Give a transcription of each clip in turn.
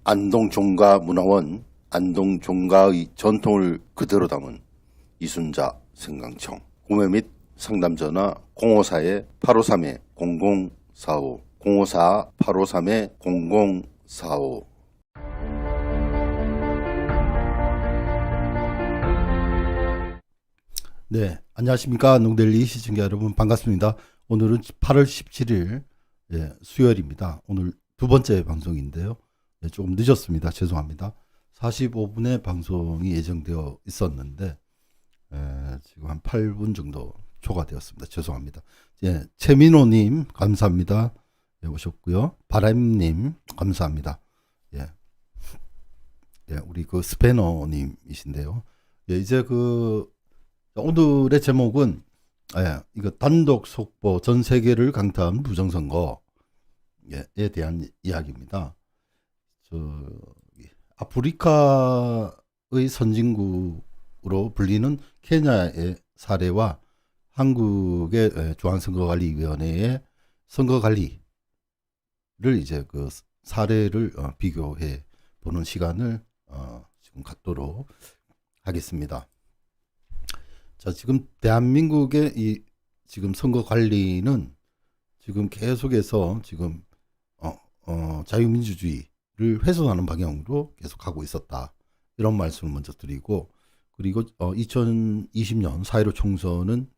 안동종가문화원 안동종가의 전통을 그대로 담은 이순자 생강청. 구매 및 상담 전화 054-853-0045 054-853-0045. 네, 안녕하십니까. 농델리 시청자 여러분 반갑습니다. 오늘은 8월 17일 수요일입니다. 오늘 두 번째 방송인데요. 조금 늦었습니다. 죄송합니다. 45분의 방송이 예정되어 있었는데 지금 한 8분 정도 초과되었습니다. 죄송합니다. 최민호님 감사합니다. 오셨고요. 바람님 감사합니다. 우리 그 스패너님이신데요. 이제 오늘의 제목은 이거 단독 속보 전 세계를 강타한 부정선거에 대한 이야기입니다. 아프리카의 선진국으로 불리는 케냐의 사례와 한국의 중앙선거관리위원회의 선거관리를 이제 그 사례를 비교해 보는 시간을 지금 갖도록 하겠습니다. 자, 지금 대한민국의 이 지금 선거 관리는 지금 계속해서 지금 자유민주주의를 훼손하는 방향으로 계속 가고 있었다. 이런 말씀을 먼저 드리고, 그리고 2020년 4.15 총선은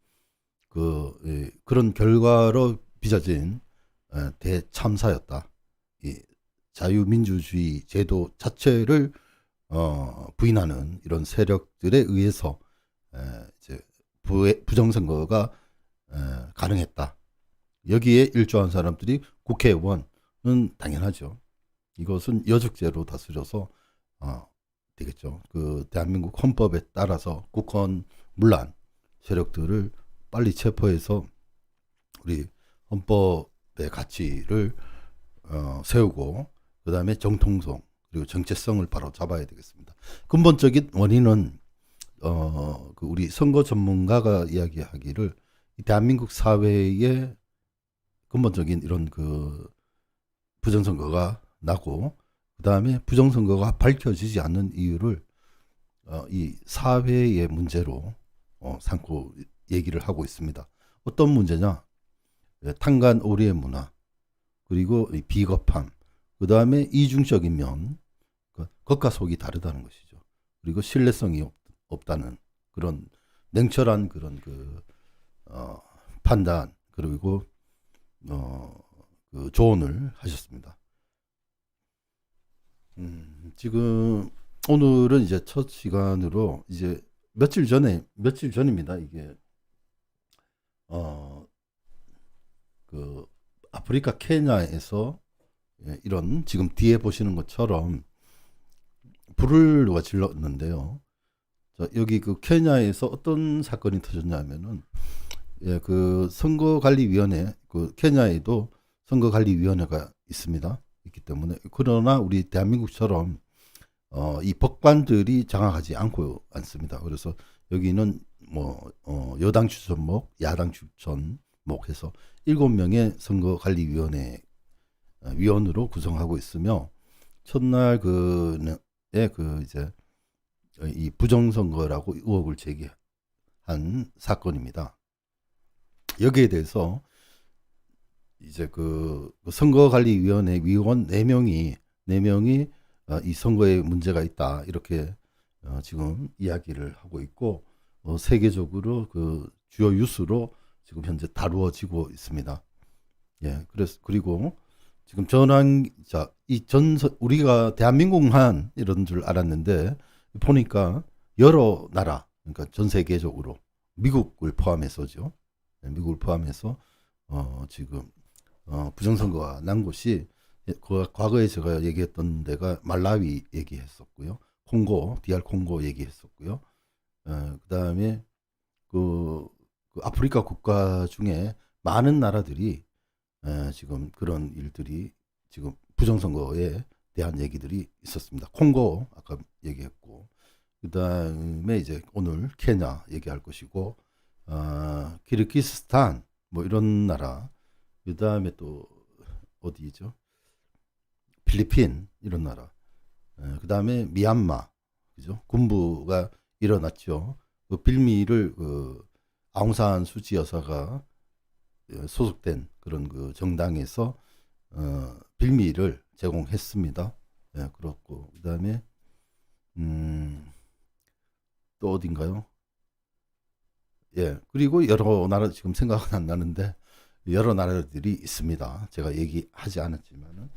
그런 결과로 빚어진 대참사였다. 이 자유민주주의 제도 자체를 부인하는 이런 세력들에 의해서 이제 부정선거가 가능했다. 여기에 일조한 사람들이 국회의원은 당연하죠. 이것은 여적죄로 다스려서 되겠죠. 그 대한민국 헌법에 따라서 국헌 문란 세력들을 빨리 체포해서 우리 헌법의 가치를 세우고, 그 다음에 정통성 그리고 정체성을 바로 잡아야 되겠습니다. 근본적인 원인은 우리 선거 전문가가 이야기하기를 대한민국 사회에 근본적인 이런 부정선거가 나고, 그 다음에 부정선거가 밝혀지지 않는 이유를 이 사회의 문제로 삼고 얘기를 하고 있습니다. 어떤 문제냐? 탄간오리의 문화, 그리고 비겁함, 그 다음에 이중적인 면, 겉과 속이 다르다는 것이죠. 그리고 신뢰성이 없다는 그런 냉철한 그런 판단, 그리고 조언을 하셨습니다. 지금 오늘은 이제 첫 시간으로 이제 며칠 전입니다. 이게 아프리카 케냐에서 이런 지금 뒤에 보시는 것처럼 불을 누가 질렀는데요. 여기 케냐에서 어떤 사건이 터졌냐면은 선거관리위원회, 케냐에도 선거관리위원회가 있습니다. 있기 때문에, 그러나 우리 대한민국처럼 이 법관들이 장악하지 않습니다. 그래서 여기는 여당 추천목, 야당 추천목 해서 7명의 선거관리위원회 위원으로 구성하고 있으며, 첫날 이제 이 부정선거라고 의혹을 제기한 사건입니다. 여기에 대해서 이제 선거관리위원회 위원 4명이 이 선거에 문제가 있다, 이렇게 지금 이야기를 하고 있고, 세계적으로 주요 뉴스로 지금 현재 다루어지고 있습니다. 그리고 지금 우리가 대한민국만 이런 줄 알았는데, 보니까 여러 나라, 그러니까 전 세계적으로 미국을 포함해서죠. 미국을 포함해서 지금 부정선거가 난 곳이, 과거에 제가 얘기했던 데가 말라위 얘기했었고요, DR 콩고 얘기했었고요. 그 다음에 아프리카 국가 중에 많은 나라들이 지금 그런 일들이 지금 부정선거에 대한 얘기들이 있었습니다. 콩고 아까 얘기했고, 그 다음에 이제 오늘 케냐 얘기할 것이고, 키르기스탄 이런 나라, 그 다음에 또 어디죠? 필리핀 이런 나라. 그다음에 미얀마, 그죠? 군부가 일어났죠. 그 빌미를 아웅산 수치 여사가 소속된 그런 그 정당에서 빌미를 제공했습니다. 예, 그렇고 그다음에 또 어딘가요? 예, 그리고 여러 나라 지금 생각은 안 나는데 여러 나라들이 있습니다. 제가 얘기하지 않았지만은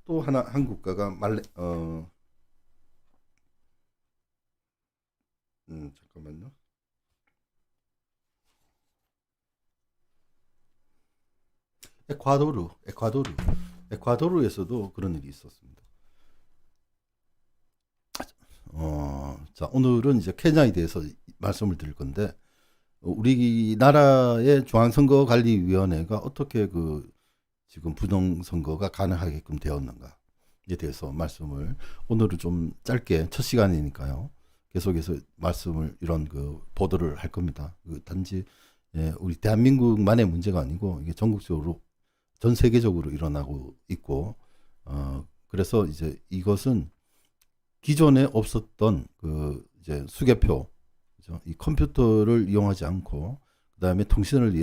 또 하나 한 국가가 잠깐만요. 에콰도르에서도 그런 일이 있었습니다. 자, 오늘은 이제 케냐에 대해서 말씀을 드릴 건데, 우리나라의 중앙선거관리위원회가 어떻게 지금 부정선거가 가능하게끔 되었는가에 대해서 말씀을 오늘은 좀 짧게 첫 시간이니까요. 계속해서 말씀을 이런 보도를 할 겁니다. 단지 우리 대한민국만의 문제가 아니고 이게 전국적으로 전 세계적으로 일어나고 있고 그래서 이제 이것은 기존에 없었던 이제 수개표, 그죠? 이 컴퓨터를 이용하지 않고 그다음에 통신을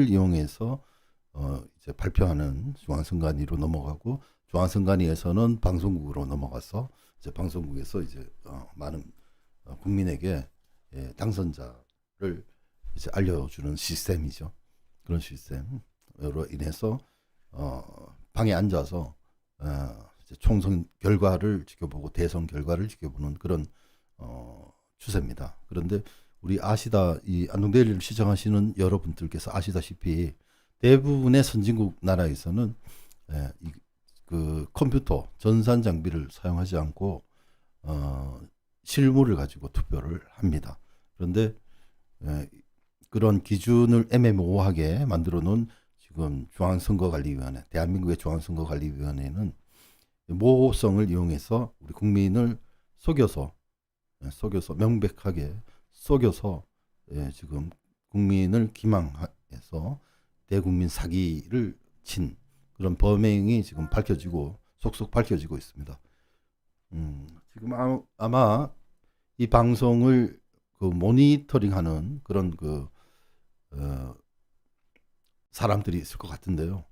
이용해서 이제 발표하는 중앙선관위로 넘어가고 중앙선관위에서는 방송국으로 넘어가서 이제 방송국에서 이제 많은 국민에게 당선자를 이제 알려주는 시스템이죠. 그런 시스템으로 인해서 방에 앉아서 이제 총선 결과를 지켜보고 대선 결과를 지켜보는 그런 추세입니다. 그런데 우리 이 안동대리를 시청하시는 여러분들께서 아시다시피 대부분의 선진국 나라에서는 컴퓨터 전산 장비를 사용하지 않고 실물을 가지고 투표를 합니다. 그런데 그런 기준을 애매모호하게 만들어 놓은 지금 중앙선거관리위원회, 대한민국의 중앙선거관리위원회는 모호성을 이용해서 우리 국민을 속여서 명백하게 속여서 지금 국민을 기망해서 대국민 사기를 친 그런 범행이 지금 속속 밝혀지고 있습니다. 지금 아마 이 방송을 모니터링하는 그런 사람들이 있을 것 같은데요.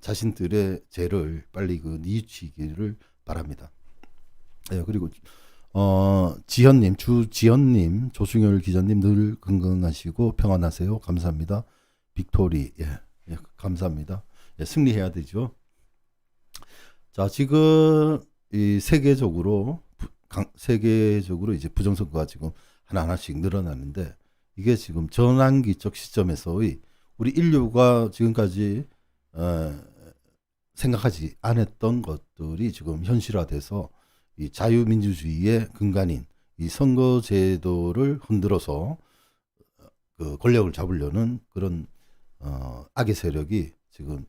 자신들의 죄를 빨리 뉘우치기를 바랍니다. 네, 그리고 주지현님, 조승열 기자님 늘 건강하시고 평안하세요. 감사합니다. 빅토리, 예, 감사합니다. 예, 승리해야 되죠. 자, 지금 이 세계적으로 이제 부정선거가 지금 하나씩 늘어나는데 이게 지금 전환기적 시점에서의 우리 인류가 지금까지 생각하지 않았던 것들이 지금 현실화돼서 이 자유민주주의의 근간인 이 선거제도를 흔들어서 권력을 잡으려는 그런 악의 세력이 지금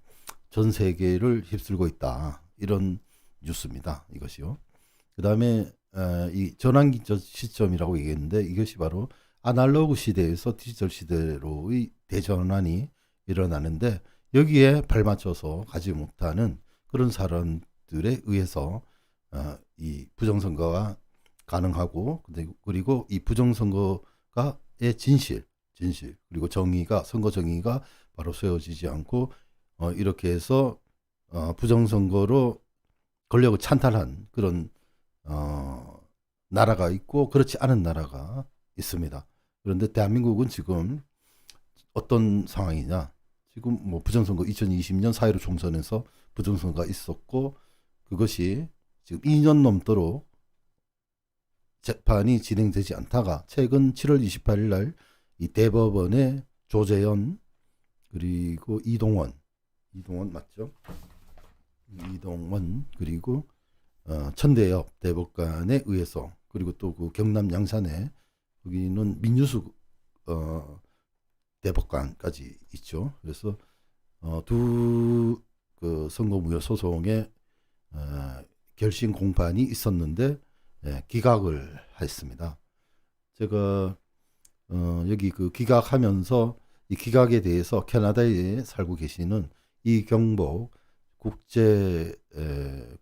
전 세계를 휩쓸고 있다. 이런 뉴스입니다. 이것이요. 그 다음에 이 전환기적 시점이라고 얘기했는데 이것이 바로 아날로그 시대에서 디지털 시대로의 대전환이 일어나는데 여기에 발맞춰서 가지 못하는 그런 사람들에 의해서 이 부정선거가 가능하고 그리고 이 부정선거가의 진실 그리고 선거 정의가 바로 세워지지 않고 이렇게 해서 부정선거로 권력을 찬탈한 그런 나라가 있고 그렇지 않은 나라가 있습니다. 그런데 대한민국은 지금 어떤 상황이냐? 지금 부정선거 2020년 4.15 총선에서 부정선거가 있었고 그것이 지금 2년 넘도록 재판이 진행되지 않다가 최근 7월 28일 날 이 대법원의 조재현 그리고 이동원 맞죠? 이동원 그리고 천대엽 대법관에 의해서 그리고 또 경남 양산에 여기는 민유수 대법관까지 있죠. 그래서 두 선거무효 소송의 결심 공판이 있었는데 기각을 했습니다. 제가 여기 기각하면서 이 기각에 대해서 캐나다에 살고 계시는 이경복 국제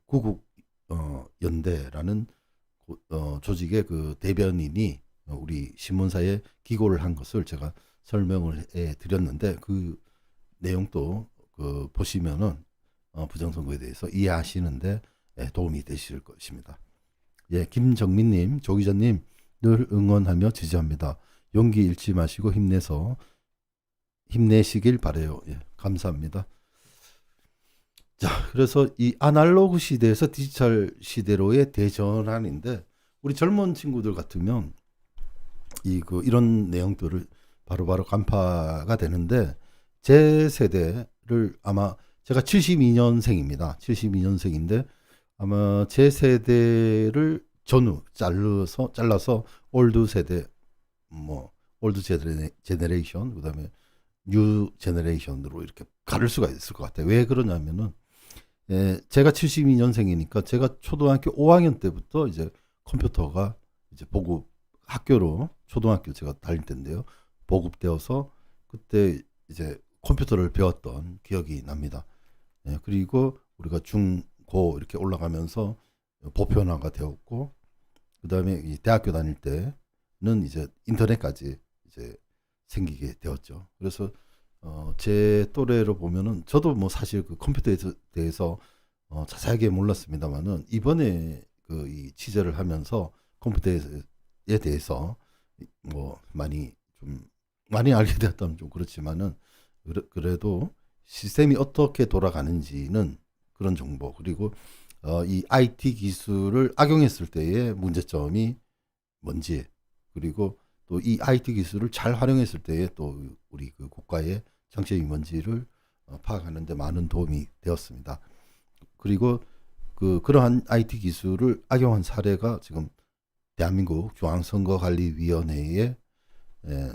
구국 연대라는 조직의 그 대변인이 우리 신문사에 기고를 한 것을 제가 설명을 해 드렸는데 그 내용도 그 보시면은 부정선거에 대해서 이해하시는데 도움이 되실 것입니다. 예, 김정민님, 조 기자님 늘 응원하며 지지합니다. 용기 잃지 마시고 힘내시길 바래요. 예, 감사합니다. 자, 그래서 이 아날로그 시대에서 디지털 시대로의 대전환인데 우리 젊은 친구들 같으면 이런 내용들을 바로바로 간파가 되는데 제 세대를 아마 제가 72년생입니다. 72년생인데 아마 제 세대를 전후 잘라서 올드 세대 올드 제네레이션 그다음에 뉴 제네레이션으로 이렇게 가를 수가 있을 것 같아요. 왜 그러냐면은 제가 72년생이니까 제가 초등학교 5학년 때부터 이제 컴퓨터가 이제 학교로 초등학교 제가 다닐 때인데요. 보급되어서 그때 이제 컴퓨터를 배웠던 기억이 납니다. 그리고 우리가 고 이렇게 올라가면서 보편화가 되었고 그다음에 이 대학교 다닐 때는 이제 인터넷까지 이제 생기게 되었죠. 그래서 제 또래로 보면은 저도 뭐 사실 그 컴퓨터에 대해서 자세하게 몰랐습니다만은 이번에 이 취재를 하면서 컴퓨터에 대해서 뭐 많이 알게 되었다면 좀 그렇지만은 그래도 시스템이 어떻게 돌아가는지는 그런 정보 그리고 이 IT 기술을 악용했을 때의 문제점이 뭔지 그리고 또 이 IT 기술을 잘 활용했을 때의 또 우리 그 국가의 장점이 뭔지를 파악하는 데 많은 도움이 되었습니다. 그리고 그러한 IT 기술을 악용한 사례가 지금 대한민국 중앙선거관리위원회의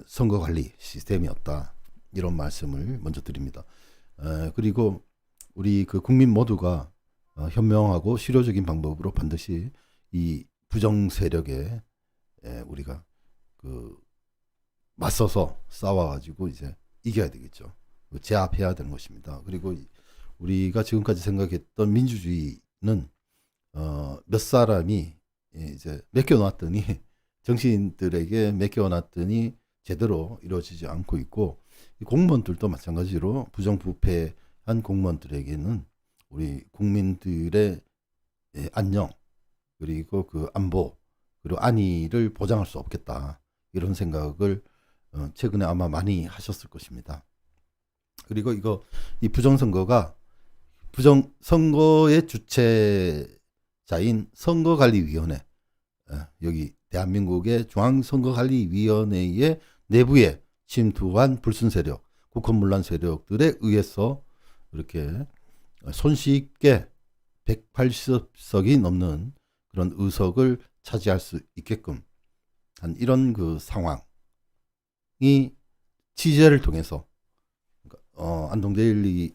선거관리 시스템이었다. 이런 말씀을 먼저 드립니다. 그리고 우리 그 국민 모두가 현명하고 실효적인 방법으로 반드시 이 부정 세력에 우리가 맞서서 싸워가지고 이제 이겨야 되겠죠. 제압해야 되는 것입니다. 그리고 우리가 지금까지 생각했던 민주주의는 몇 사람이 이제 맡겨놨더니 정치인들에게 맡겨놨더니 제대로 이루어지지 않고 있고 공무원들도 마찬가지로 부정부패한 공무원들에게는 우리 국민들의 안녕 그리고 그 안보 그리고 안위를 보장할 수 없겠다 이런 생각을 최근에 아마 많이 하셨을 것입니다. 그리고 이 부정선거의 주체자인 선거관리위원회 여기 대한민국의 중앙선거관리위원회의 내부에 침투한 불순 세력, 국헌문란 세력들에 의해서 이렇게 손쉽게 180석이 넘는 그런 의석을 차지할 수 있게끔 한 이런 그 상황이 취재를 통해서 안동데일리에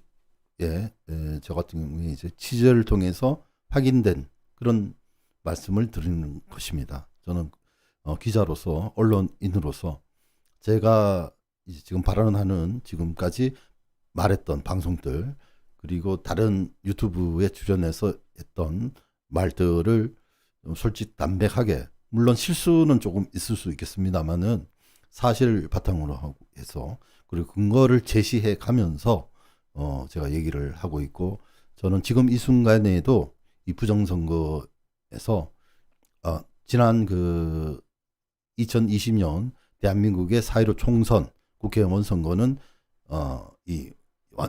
저 같은 경우에 이제 취재를 통해서 확인된 그런 말씀을 드리는 것입니다. 저는 기자로서 언론인으로서 제가 이제 지금 발언하는 지금까지 말했던 방송들 그리고 다른 유튜브에 출연해서 했던 말들을 솔직담백하게 물론 실수는 조금 있을 수 있겠습니다만은 사실 바탕으로 해서 그리고 근거를 제시해 가면서 제가 얘기를 하고 있고 저는 지금 이 순간에도 이 부정선거에서 지난 2020년 대한민국의 4.15 총선 국회의원 선거는 이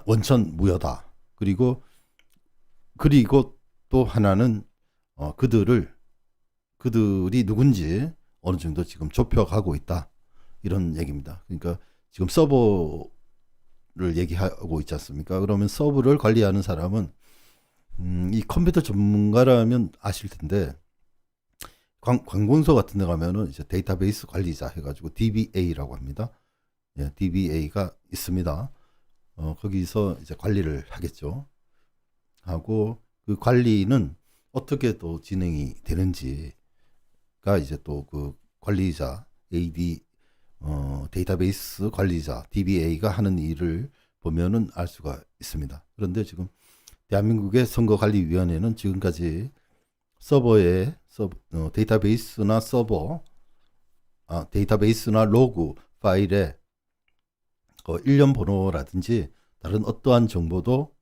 원천 무효다. 그리고 또 하나는 그들이 누군지 어느 정도 지금 좁혀가고 있다. 이런 얘기입니다. 그러니까 지금 서버를 얘기하고 있지 않습니까? 그러면 서버를 관리하는 사람은 이 컴퓨터 전문가라면 아실 텐데 관공서 같은 데 가면은 이제 데이터베이스 관리자 해가지고 DBA라고 합니다. 예, DBA가 있습니다. 거기서 이제 관리를 하겠죠. 하고 그 관리는 어떻게 또 진행이 되는지가 이제 또 그 관리자 데이터베이스 관리자 DBA가 하는 일을 보면은 알 수가 있습니다. 그런데 지금 대한민국의 선거관리위원회는 지금까지 서버에 데이터베이스나 데이터베이스나 로그 파일에 일련 번호라든지 다른 어떠한 정보도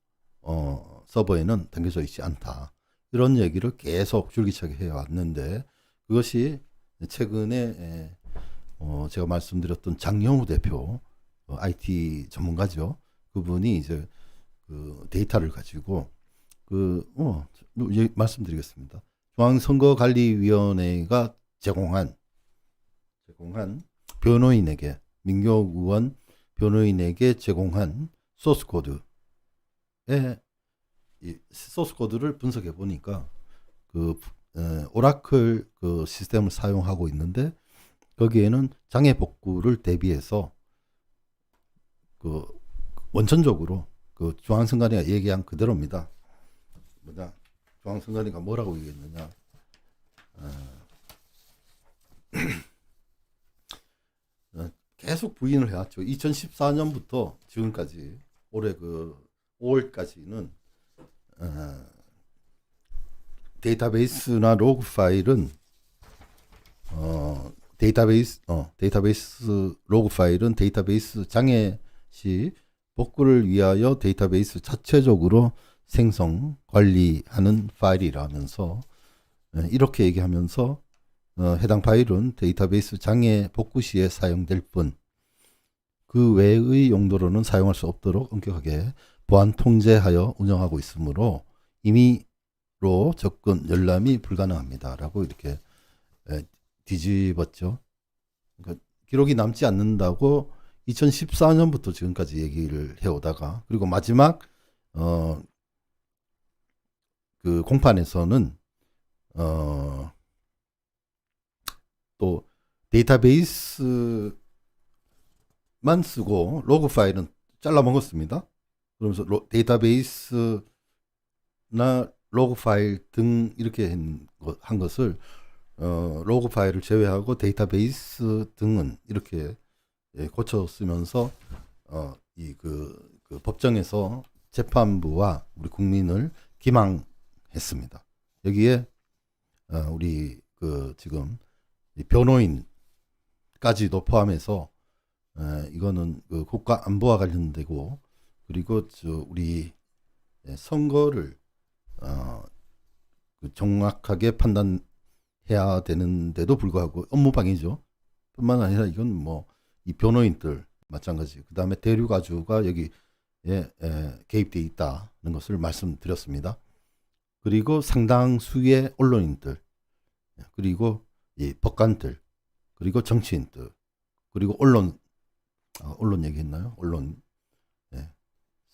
서버에는 담겨져 있지 않다. 이런 얘기를 계속 줄기차게 해왔는데 그것이 최근에 제가 말씀드렸던 장영우 대표 IT 전문가죠. 그분이 이제 그 데이터를 가지고 말씀드리겠습니다. 중앙선거관리위원회가 제공한 변호인에게 민경 의원 변호인에게 제공한 소스 코드에 이 소스 코드를 분석해 보니까 그 오라클 그 시스템을 사용하고 있는데 거기에는 장애 복구를 대비해서 그 원천적으로 그 중앙선관위가 얘기한 그대로입니다. 중앙선관위가 뭐라고 얘기했느냐? 계속 부인을 해왔죠. 2014년부터 지금까지 올해 그 5월까지는 데이터베이스나 로그 파일은 데이터베이스 로그 파일은 데이터베이스 장애 시 복구를 위하여 데이터베이스 자체적으로 생성 관리하는 파일이라면서 이렇게 얘기하면서 해당 파일은 데이터베이스 장애 복구 시에 사용될 뿐 그 외의 용도로는 사용할 수 없도록 엄격하게 보안 통제하여 운영하고 있으므로 임의로 접근 열람이 불가능합니다라고 이렇게 뒤집었죠. 그러니까 기록이 남지 않는다고 2014년부터 지금까지 얘기를 해오다가 그리고 마지막 그 공판에서는 또 데이터베이스만 쓰고 로그 파일은 잘라 먹었습니다. 그러면서 데이터베이스나 로그 파일 등 이렇게 한 것을 로그 파일을 제외하고 데이터베이스 등은 이렇게 고쳐 쓰면서 그 법정에서 재판부와 우리 국민을 기망했습니다. 여기에 우리 그 지금 변호인까지도 포함해서 이거는 그 국가 안보와 관련되고 그리고 우리 선거를 그 정확하게 판단해야 되는데도 불구하고 업무방해죠. 뿐만 아니라 이건 뭐 이 변호인들 마찬가지. 그 다음에 대류가주가 여기에 개입되어 있다는 것을 말씀드렸습니다. 그리고 상당수의 언론인들, 그리고 이 법관들, 그리고 정치인들, 그리고 언론 얘기했나요? 언론.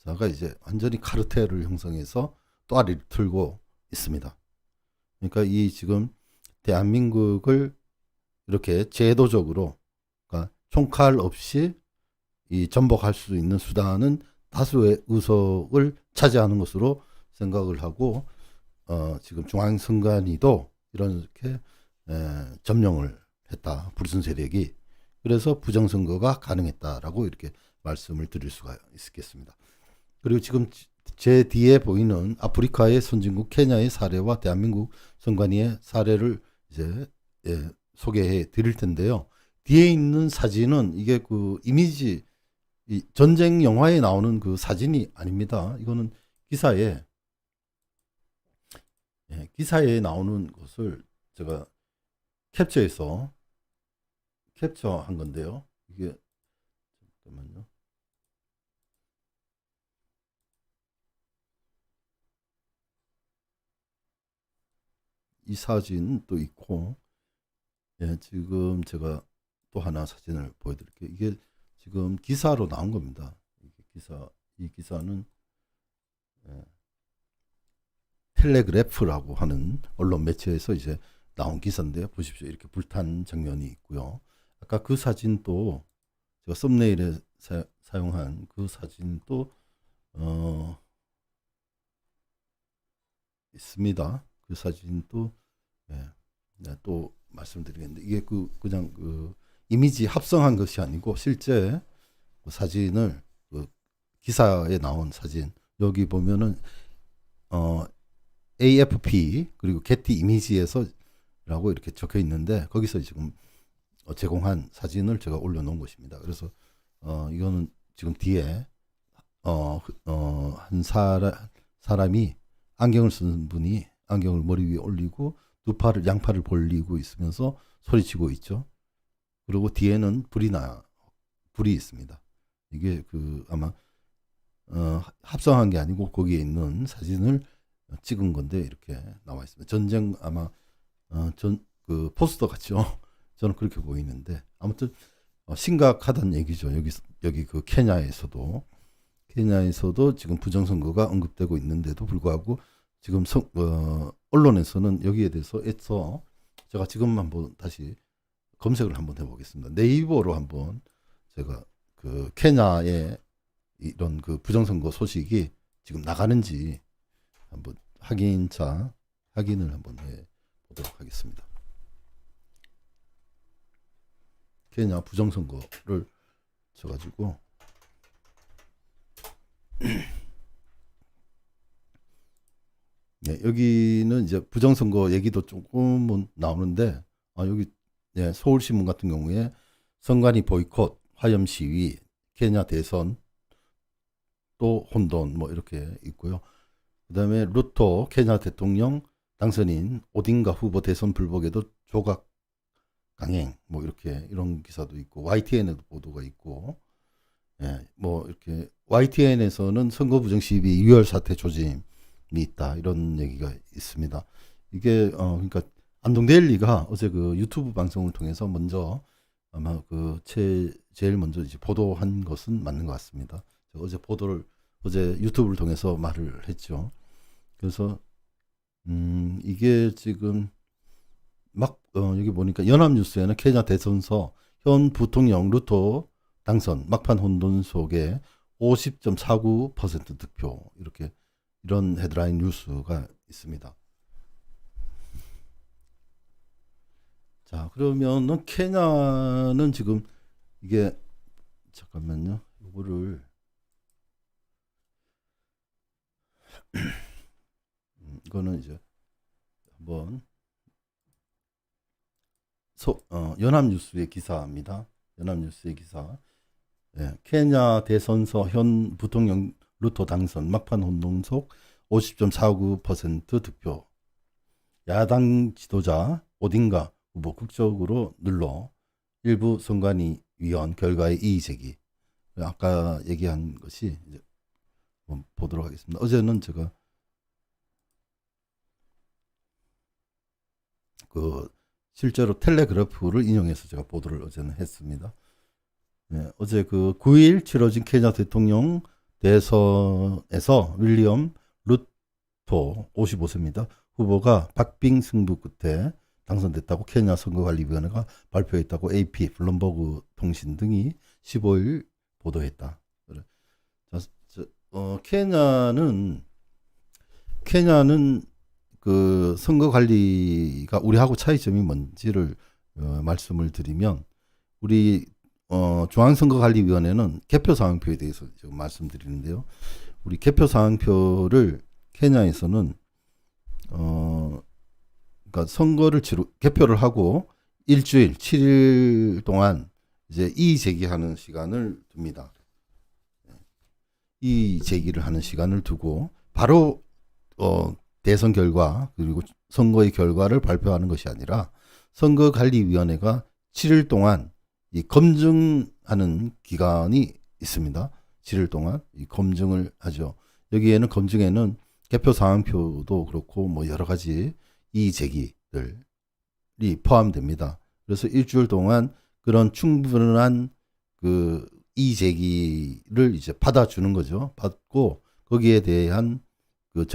가 이제 완전히 카르텔을 형성해서 또아리를 틀고 있습니다. 그러니까 이 지금 대한민국을 이렇게 제도적으로 그러니까 총칼 없이 이 전복할 수 있는 수단은 다수의 의석을 차지하는 것으로 생각을 하고 지금 중앙선관위도 이렇게 점령을 했다. 불순 세력이. 그래서 부정선거가 가능했다라고 이렇게 말씀을 드릴 수가 있겠습니다. 그리고 지금 제 뒤에 보이는 아프리카의 선진국 케냐의 사례와 대한민국 선관위의 사례를 이제 소개해 드릴 텐데요. 뒤에 있는 사진은 이게 그 이미지 이 전쟁 영화에 나오는 그 사진이 아닙니다. 이거는 기사에 나오는 것을 제가 캡처한 건데요. 이게 잠깐만요. 이 사진도 있고, 지금 제가 또 하나 사진을 보여드릴게요. 이게 지금 기사로 나온 겁니다. 이 기사는 텔레그래프라고 하는 언론 매체에서 이제 나온 기사인데요. 보십시오. 이렇게 불탄 장면이 있고요. 아까 그 사진도 제가 썸네일에 사용한 그 사진도 있습니다. 그 사진도 또 말씀드리겠는데 이게 그냥 그 이미지 합성한 것이 아니고 실제 그 사진을 그 기사에 나온 사진 여기 보면은 AFP 그리고 게티 이미지에서라고 이렇게 적혀 있는데 거기서 지금 제공한 사진을 제가 올려놓은 것입니다. 그래서 이거는 지금 뒤에 한 사람이 안경을 쓰는 분이 안경을 머리 위에 올리고 양팔을 벌리고 있으면서 소리치고 있죠. 그리고 뒤에는 불이 있습니다. 이게 아마 합성한 게 아니고 거기에 있는 사진을 찍은 건데 이렇게 나와 있습니다. 전쟁 아마 그 포스터 같죠. 저는 그렇게 보이는데 아무튼 심각하다는 얘기죠. 여기 그 케냐에서도 지금 부정선거가 언급되고 있는데도 불구하고 지금 언론에서는 여기에 대해서 애써 제가 지금 한번 다시 검색을 한번 해보겠습니다. 네이버로 한번 제가 그 케냐의 이런 그 부정선거 소식이 지금 나가는지 한번 확인을 한번 해 보도록 하겠습니다. 케냐 부정선거를 쳐가지고 네, 여기는 이제 부정선거 얘기도 조금은 나오는데 여기 서울신문 같은 경우에 선관위 보이콧, 화염 시위, 케냐 대선, 또 혼돈 뭐 이렇게 있고요. 그다음에 루토 케냐 대통령 당선인 오딩가 후보 대선 불복에도 조각 강행 뭐 이런 기사도 있고 YTN에도 보도가 있고 뭐 이렇게 YTN에서는 선거 부정 시비 유혈 사태 조짐이 있다 이런 얘기가 있습니다. 이게 그러니까 안동데일리가 어제 그 유튜브 방송을 통해서 먼저 아마 제일 먼저 이제 보도한 것은 맞는 것 같습니다. 어제 유튜브를 통해서 말을 했죠. 그래서 이게 지금 여기 보니까 연합뉴스에는 케냐 대선서 현 부통령 루토 당선 막판 혼돈 속에 50.49% 득표 이런 헤드라인 뉴스가 있습니다. 자, 그러면은 케냐는 지금 이게 잠깐만요. 이거를 이거는 이제 한번 연합뉴스의 기사입니다. 연합뉴스의 기사. 케냐 대선서 현 부통령 루토 당선 막판 혼돈 속 50.49% 득표. 야당 지도자 오딩가 후보 극적으로 눌러 일부 선관위 위원 결과에 이의 제기. 아까 얘기한 것이 이제 보도록 하겠습니다. 어제는 제가 실제로 텔레그래프를 인용해서 제가 보도를 어제는 했습니다. 어제 9일 치러진 케냐 대통령 대선에서 윌리엄 루토 55세입니다. 후보가 박빙 승부 끝에 당선됐다고 케냐 선거관리위원회가 발표했다고 AP, 블룸버그 통신 등이 15일 보도했다. 케냐는 그 선거 관리가 우리하고 차이점이 뭔지를 말씀을 드리면 우리 중앙선거관리위원회는 개표사항표에 대해서 지금 말씀드리는데요. 우리 개표사항표를 케냐에서는 그러니까 개표를 하고 일주일 7일 동안 이제 이의 제기하는 시간을 둡니다. 이의 제기를 하는 시간을 두고 바로 대선 결과 그리고 선거의 결과를 발표하는 것이 아니라 선거관리위원회가 7일 동안 이 검증하는 기간이 있습니다. 7일 동안 이 검증을 하죠. 여기에는 검증에는 개표 상황표도 그렇고 뭐 여러 가지 이의 제기들이 포함됩니다. 그래서 일주일 동안 그런 충분한 그 이의 제기를 이제 받아주는 거죠. 받고 거기에 대한 그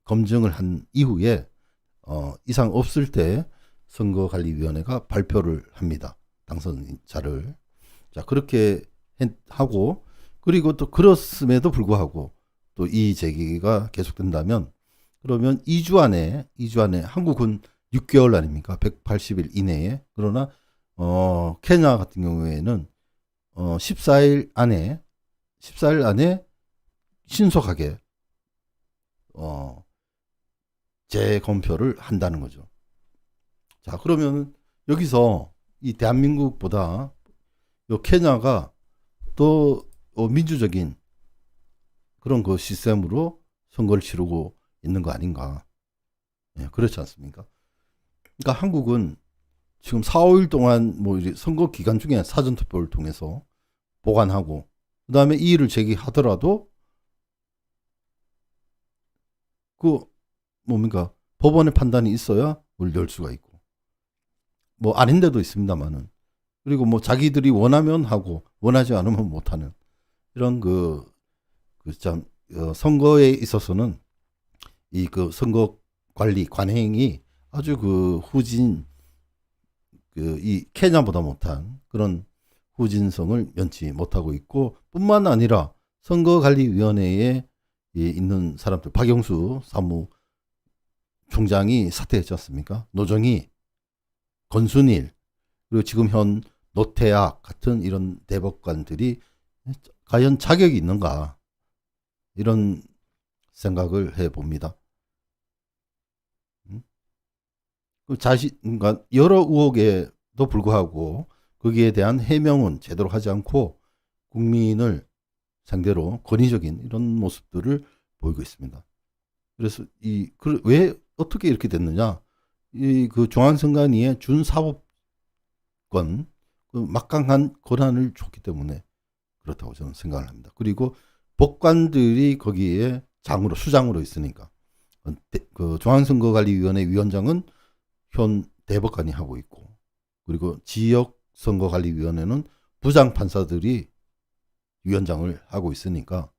검증을 한 이후에 이상 없을 때 선거관리위원회가 발표를 합니다. 당선자를. 자, 그렇게 하고 그리고 또 그렇음에도 불구하고 또 이 제기가 계속된다면 그러면 2주 안에 한국은 6개월 아닙니까? 180일 이내에. 그러나 케냐 같은 경우에는 14일 안에 신속하게 재검표를 한다는 거죠. 자, 그러면 여기서 이 대한민국보다 요 케냐가 또 민주적인 그런 그 시스템으로 선거를 치르고 있는 거 아닌가. 예, 그렇지 않습니까? 그러니까 한국은 지금 4, 5일 동안 뭐 선거 기간 중에 사전투표를 통해서 보관하고 그다음에 이의를 제기하더라도 그 뭡니까? 법원의 판단이 있어야 뭘 열 수가 있고 뭐 아닌 데도 있습니다만은 그리고 뭐 자기들이 원하면 하고 원하지 않으면 못 하는 이런 참 선거에 있어서는 이 그 선거 관리 관행이 아주 그 후진 이 케냐보다 못한 그런 후진성을 면치 못하고 있고 뿐만 아니라 선거관리위원회에 있는 사람들 박영수 사무총장이 사퇴했지 않습니까? 노정희, 권순일 그리고 지금 현 노태악 같은 이런 대법관들이 과연 자격이 있는가 이런 생각을 해봅니다. 그러니까 여러 의혹에도 불구하고 거기에 대한 해명은 제대로 하지 않고 국민을 상대로 권위적인 이런 모습들을 보이고 있습니다. 그래서 왜 어떻게 이렇게 됐느냐? 그 중앙선관위의 준사법권 그 막강한 권한을 줬기 때문에 그렇다고 저는 생각을 합니다. 그리고 법관들이 거기에 수장으로 있으니까 그 중앙선거관리위원회 위원장은 현 대법관이 하고 있고 그리고 지역선거관리위원회는 부장판사들이 위원장을 하고 있으니까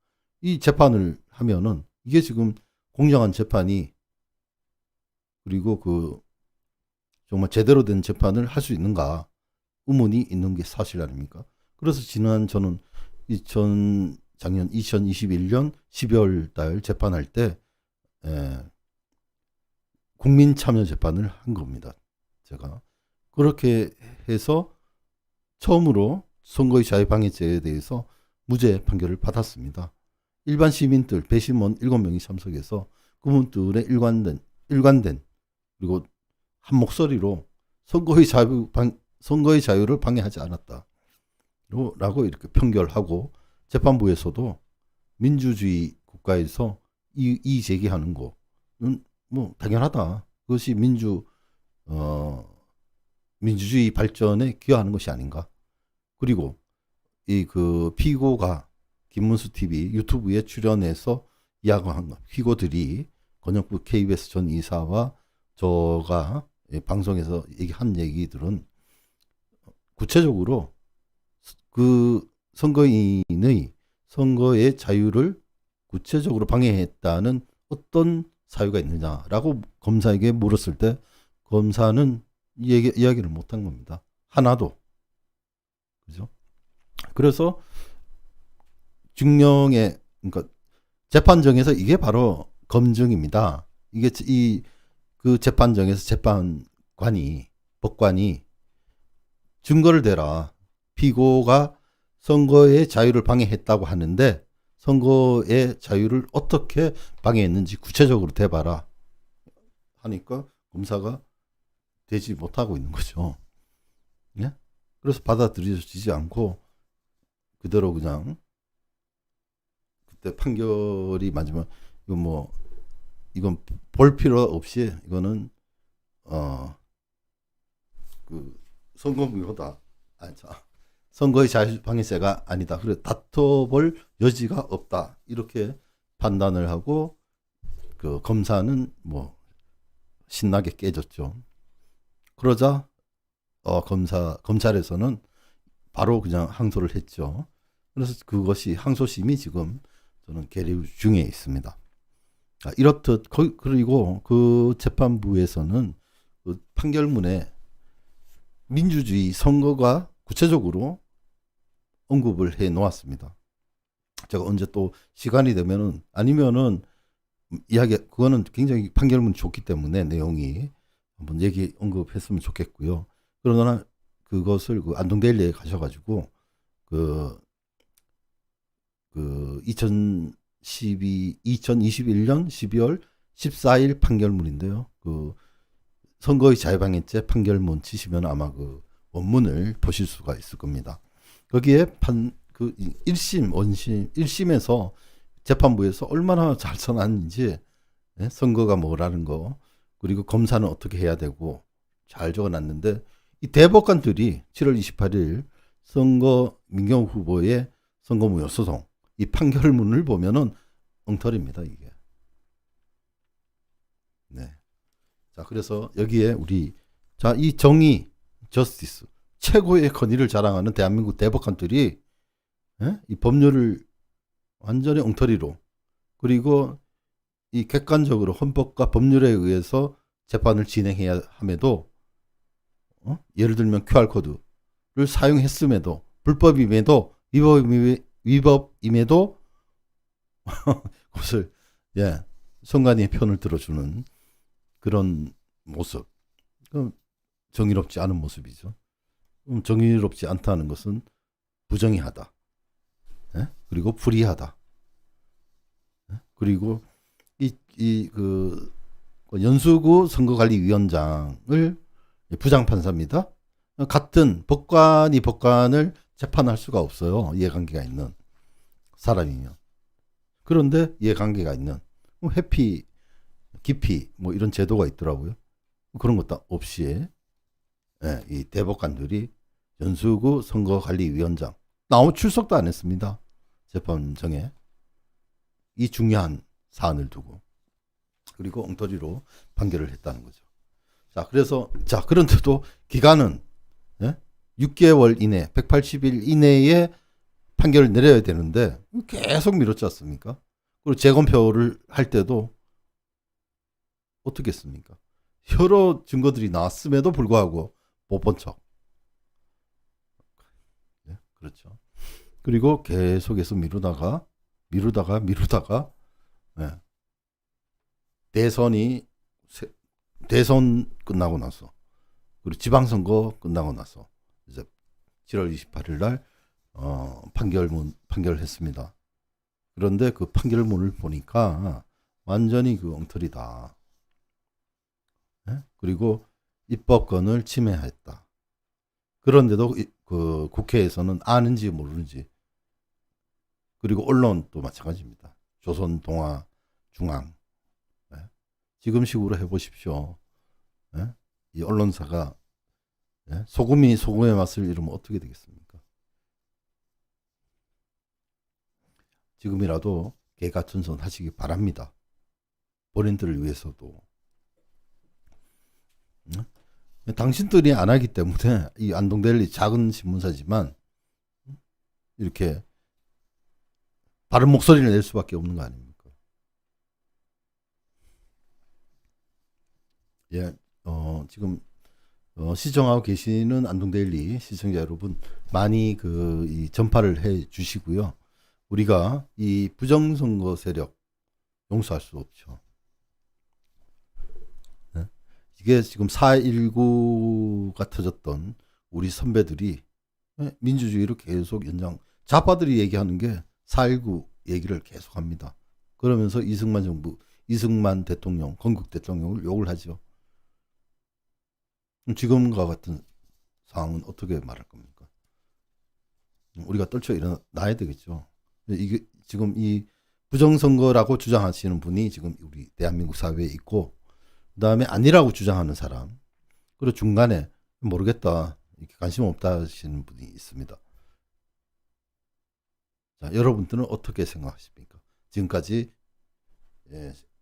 이 재판을 하면은 이게 지금 공정한 재판이 그리고 그 정말 제대로 된 재판을 할 수 있는가 의문이 있는 게 사실 아닙니까? 그래서 저는 작년 2021년 12월 달 재판할 때 국민 참여 재판을 한 겁니다. 제가 그렇게 해서 처음으로 선거의 자유방해죄에 대해서 무죄 판결을 받았습니다. 일반 시민들 배심원 7명이 참석해서 그분들의 일관된 그리고 한 목소리로 선거의 자유를 방해하지 않았다. 라고 이렇게 판결하고 재판부에서도 민주주의 국가에서 이의 제기하는 거는 뭐 당연하다. 그것이 민주주의 발전에 기여하는 것이 아닌가. 그리고 그 피고가 김문수 TV 유튜브에 출연해서 이야기한 피고들이 권영구 KBS 전 이사와 저가 방송에서 한 얘기들은 구체적으로 그 선거인의 선거의 자유를 구체적으로 방해했다는 어떤 사유가 있느냐라고 검사에게 물었을 때 검사는 이야기를 못한 겁니다. 하나도. 그죠? 그래서 그러니까 재판정에서 이게 바로 검증입니다. 이게 그 재판정에서 법관이 증거를 대라. 피고가 선거의 자유를 방해했다고 하는데 선거의 자유를 어떻게 방해했는지 구체적으로 대봐라 하니까 검사가 되지 못하고 있는 거죠. 예? 그래서 받아들여지지 않고 그대로 그냥 그때 판결이 맞으면 이건 볼 필요 없이 이거는 그 선거무효다. 선거의 자유방해죄가 아니다. 그래 다퉈볼 여지가 없다. 이렇게 판단을 하고 그 검사는 신나게 깨졌죠. 그러자 검찰에서는 바로 그냥 항소를 했죠. 그래서 그것이 항소심이 지금 저는 계류 중에 있습니다. 이렇듯 그리고 그 재판부에서는 그 판결문에 민주주의 선거가 구체적으로 언급을 해 놓았습니다. 제가 언제 또 시간이 되면은 아니면은 그거는 굉장히 판결문이 좋기 때문에 내용이 한번 언급했으면 좋겠고요. 그러나 그것을 그 안동데일리에 가셔가지고 그 2021년 12월 14일 판결문인데요. 그 선거의 자유방해죄 판결문 치시면 아마 그 원문을 보실 수가 있을 겁니다. 거기에 그 1심, 원심, 1심에서 재판부에서 얼마나 잘 써놨는지, 예? 선거가 뭐라는 거, 그리고 검사는 어떻게 해야 되고 잘 적어놨는데, 이 대법관들이 7월 28일 선거 민경우 후보의 선거무효 소송 이 판결문을 보면은 엉터리입니다, 이게. 네. 자, 그래서 여기에 이 정의, 저스티스, 최고의 권위를 자랑하는 대한민국 대법관들이, 예? 이 법률을 완전히 엉터리로, 그리고 이 객관적으로 헌법과 법률에 의해서 재판을 진행해야 함에도, 예를 들면 QR코드를 사용했음에도, 불법임에도, 위법임에도 그것을, 예, 선관위의 편을 들어주는 그런 모습. 정의롭지 않은 모습이죠. 정의롭지 않다는 것은 부정의하다. 예? 그리고 불의하다. 예? 그리고 그 연수구 선거관리위원장을 부장판사입니다. 같은 법관을 재판할 수가 없어요. 이해관계가 있는 사람이면. 그런데 이해관계가 있는 회피, 기피 뭐 이런 제도가 있더라고요. 그런 것도 없이, 예, 이 대법관들이 연수구 선거관리위원장 출석도 안 했습니다. 재판정에 이 중요한 사안을 두고, 그리고 엉터리로 판결을 했다는 거죠. 그런데도 기간은, 예? 6개월 이내, 180일 이내에 판결을 내려야 되는데 계속 미뤘지 않습니까? 그리고 재검표를 할 때도 어떻게 했습니까? 여러 증거들이 나왔음에도 불구하고 못 본 척. 예, 그렇죠. 그리고 계속해서 미루다가, 예. 대선 끝나고 나서, 그리고 지방선거 끝나고 나서 이제 7월 28일 날 판결을 했습니다. 그런데 그 판결문을 보니까 완전히 그 엉터리다. 예? 그리고 입법권을 침해했다. 그런데도 그 국회에서는 아는지 모르는지, 그리고 언론도 마찬가지입니다. 조선, 동아, 중앙. 예? 지금식으로 해보십시오. 예? 이 언론사가, 예? 소금이 소금의 맛을 잃으면 어떻게 되겠습니까? 지금이라도 개가천선 하시기 바랍니다. 본인들을 위해서도. 당신들이 안 하기 때문에 이 안동데일리 작은 신문사지만 이렇게 바른 목소리를 낼 수밖에 없는 거 아닙니까? 예, 지금 시청하고 계시는 안동데일리 시청자 여러분 많이 이 전파를 해 주시고요. 우리가 이 부정선거 세력 용서할 수 없죠. 네? 이게 지금 4.19가 터졌던 우리 선배들이, 네? 민주주의를 계속 좌파들이 얘기하는 게 4.19 얘기를 계속합니다. 그러면서 이승만 대통령, 건국 대통령을 욕을 하죠. 지금과 같은 상황은 어떻게 말할 겁니까? 우리가 떨쳐 일어나야 되겠죠. 이게 지금 이 부정선거라고 주장하시는 분이 지금 우리 대한민국 사회에 있고, 그 다음에 아니라고 주장하는 사람, 그리고 중간에 모르겠다, 이렇게 관심 없다 하시는 분이 있습니다. 자, 여러분들은 어떻게 생각하십니까? 지금까지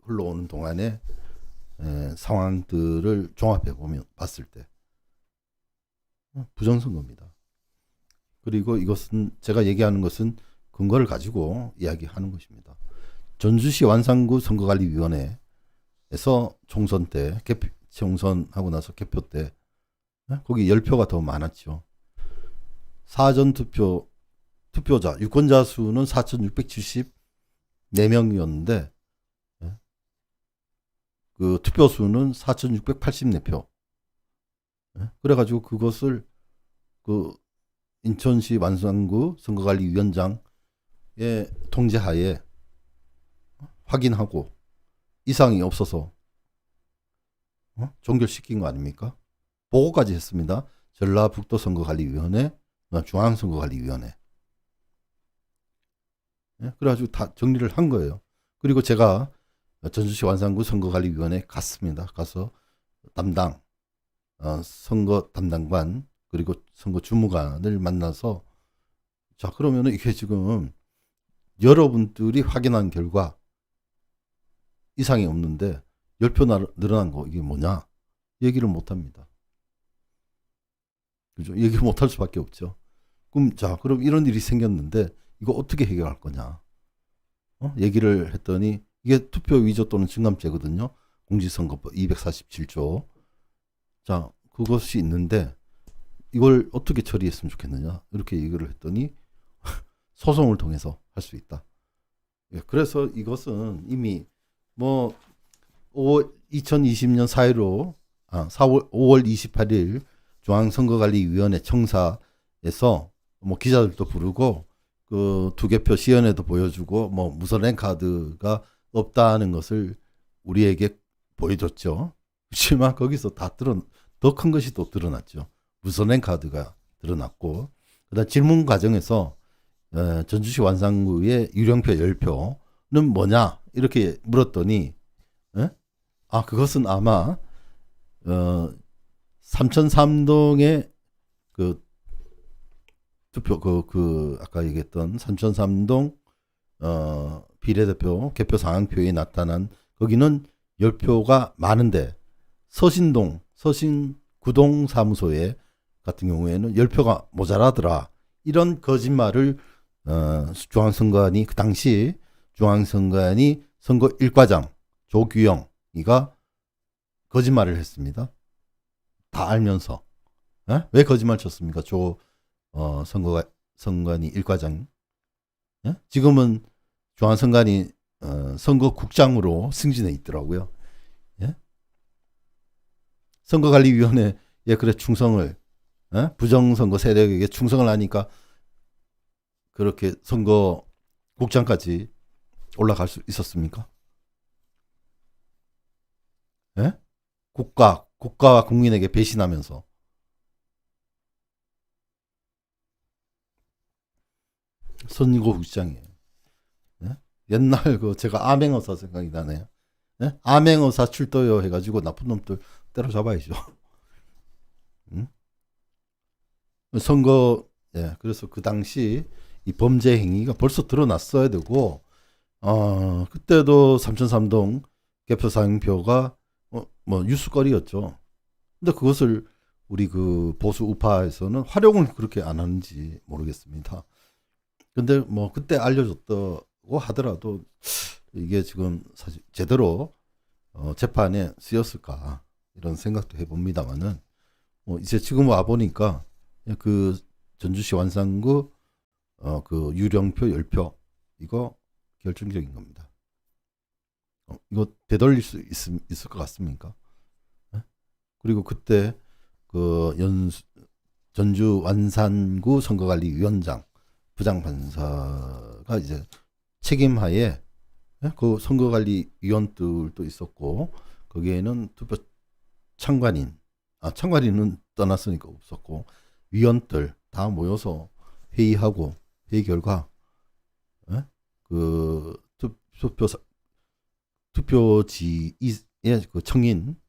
흘러오는 동안에 상황들을 종합해 봤을 때 부정선거입니다. 그리고 이것은 제가 얘기하는 것은 근거를 가지고 이야기하는 것입니다. 전주시 완산구 선거관리위원회에서 총선 때, 총선하고 나서 개표 때 거기 10표가 더 많았죠. 투표자, 유권자 수는 4,674명이었는데 그 투표 수는 4,684표. 그래가지고 그것을 그 인천시 완산구 선거관리위원장의 통제하에 확인하고 이상이 없어서 종결시킨 거 아닙니까? 보고까지 했습니다. 전라북도 선거관리위원회, 중앙선거관리위원회. 예? 그래가지고 다 정리를 한 거예요. 그리고 제가 전주시 완산구 선거관리위원회 갔습니다. 가서 담당, 선거 담당관, 그리고 선거 주무관을 만나서, 자, 그러면은 이게 지금 여러분들이 확인한 결과 이상이 없는데 10표 늘어난 거 이게 뭐냐? 얘기를 못 합니다. 그죠? 얘기를 못 할 수밖에 없죠. 그럼 이런 일이 생겼는데 이거 어떻게 해결할 거냐? 얘기를 했더니 이게 투표 위조 또는 증감죄거든요. 공직선거법 247조. 자, 그것이 있는데 이걸 어떻게 처리했으면 좋겠느냐? 이렇게 얘기를 했더니 소송을 통해서 할 수 있다. 예, 그래서 이것은 이미 2020년 5월 28일 중앙선거관리위원회 청사에서 기자들도 부르고 그 투개표 시연회도 보여주고 무선랜 카드가 없다는 것을 우리에게 보여줬죠. 그렇지만 거기서 더 큰 것이 또 드러났죠. 무선랜 카드가 드러났고, 그다음 질문 과정에서 전주시 완산구의 유령표 10표는 뭐냐 이렇게 물었더니 그것은 아마 삼천삼동의 그 투표 아까 얘기했던 삼천삼동 비례대표 개표 상황표에 나타난 거기는 10표가 많은데 서신구동 사무소에 같은 경우에는 10표가 모자라더라. 이런 거짓말을 중앙선관위 그 당시 중앙선관위 선거 1과장 조규영이가 거짓말을 했습니다. 다 알면서. 왜 거짓말 쳤습니까? 선관위 1과장. 지금은 중앙선관위 선거국장으로 승진해 있더라고요. 예? 선거관리위원회에 그래 충성을 부정선거 세력에게 충성을 하니까 그렇게 선거국장까지 올라갈 수 있었습니까? 예? 국가와 국민에게 배신하면서. 선거국장이에요. 예? 옛날 제가 암행어사 생각이 나네요. 예? 암행어사 출도요 해가지고 나쁜 놈들 때려잡아야죠. 응? 그래서 그 당시 이 범죄 행위가 벌써 드러났어야 되고, 그때도 삼천삼동 개표 사용표가 뉴스거리였죠. 근데 그것을 우리 그 보수 우파에서는 활용을 그렇게 안 하는지 모르겠습니다. 근데 그때 알려줬다고 하더라도 이게 지금 사실 제대로 재판에 쓰였을까 이런 생각도 해봅니다만은 이제 지금 와 보니까 그 전주시 완산구 그 유령표 10표 이거 결정적인 겁니다. 이거 되돌릴 수 있을 것 같습니까? 네? 그리고 그때 그 전주 완산구 선거관리위원장 부장판사가 이제 책임하에 그 선거관리위원들도 있었고 거기에는 투표 참관인은 떠났으니까 없었고 위원들 다 모여서 회의하고 회의 결과 그 투표지의 그 청인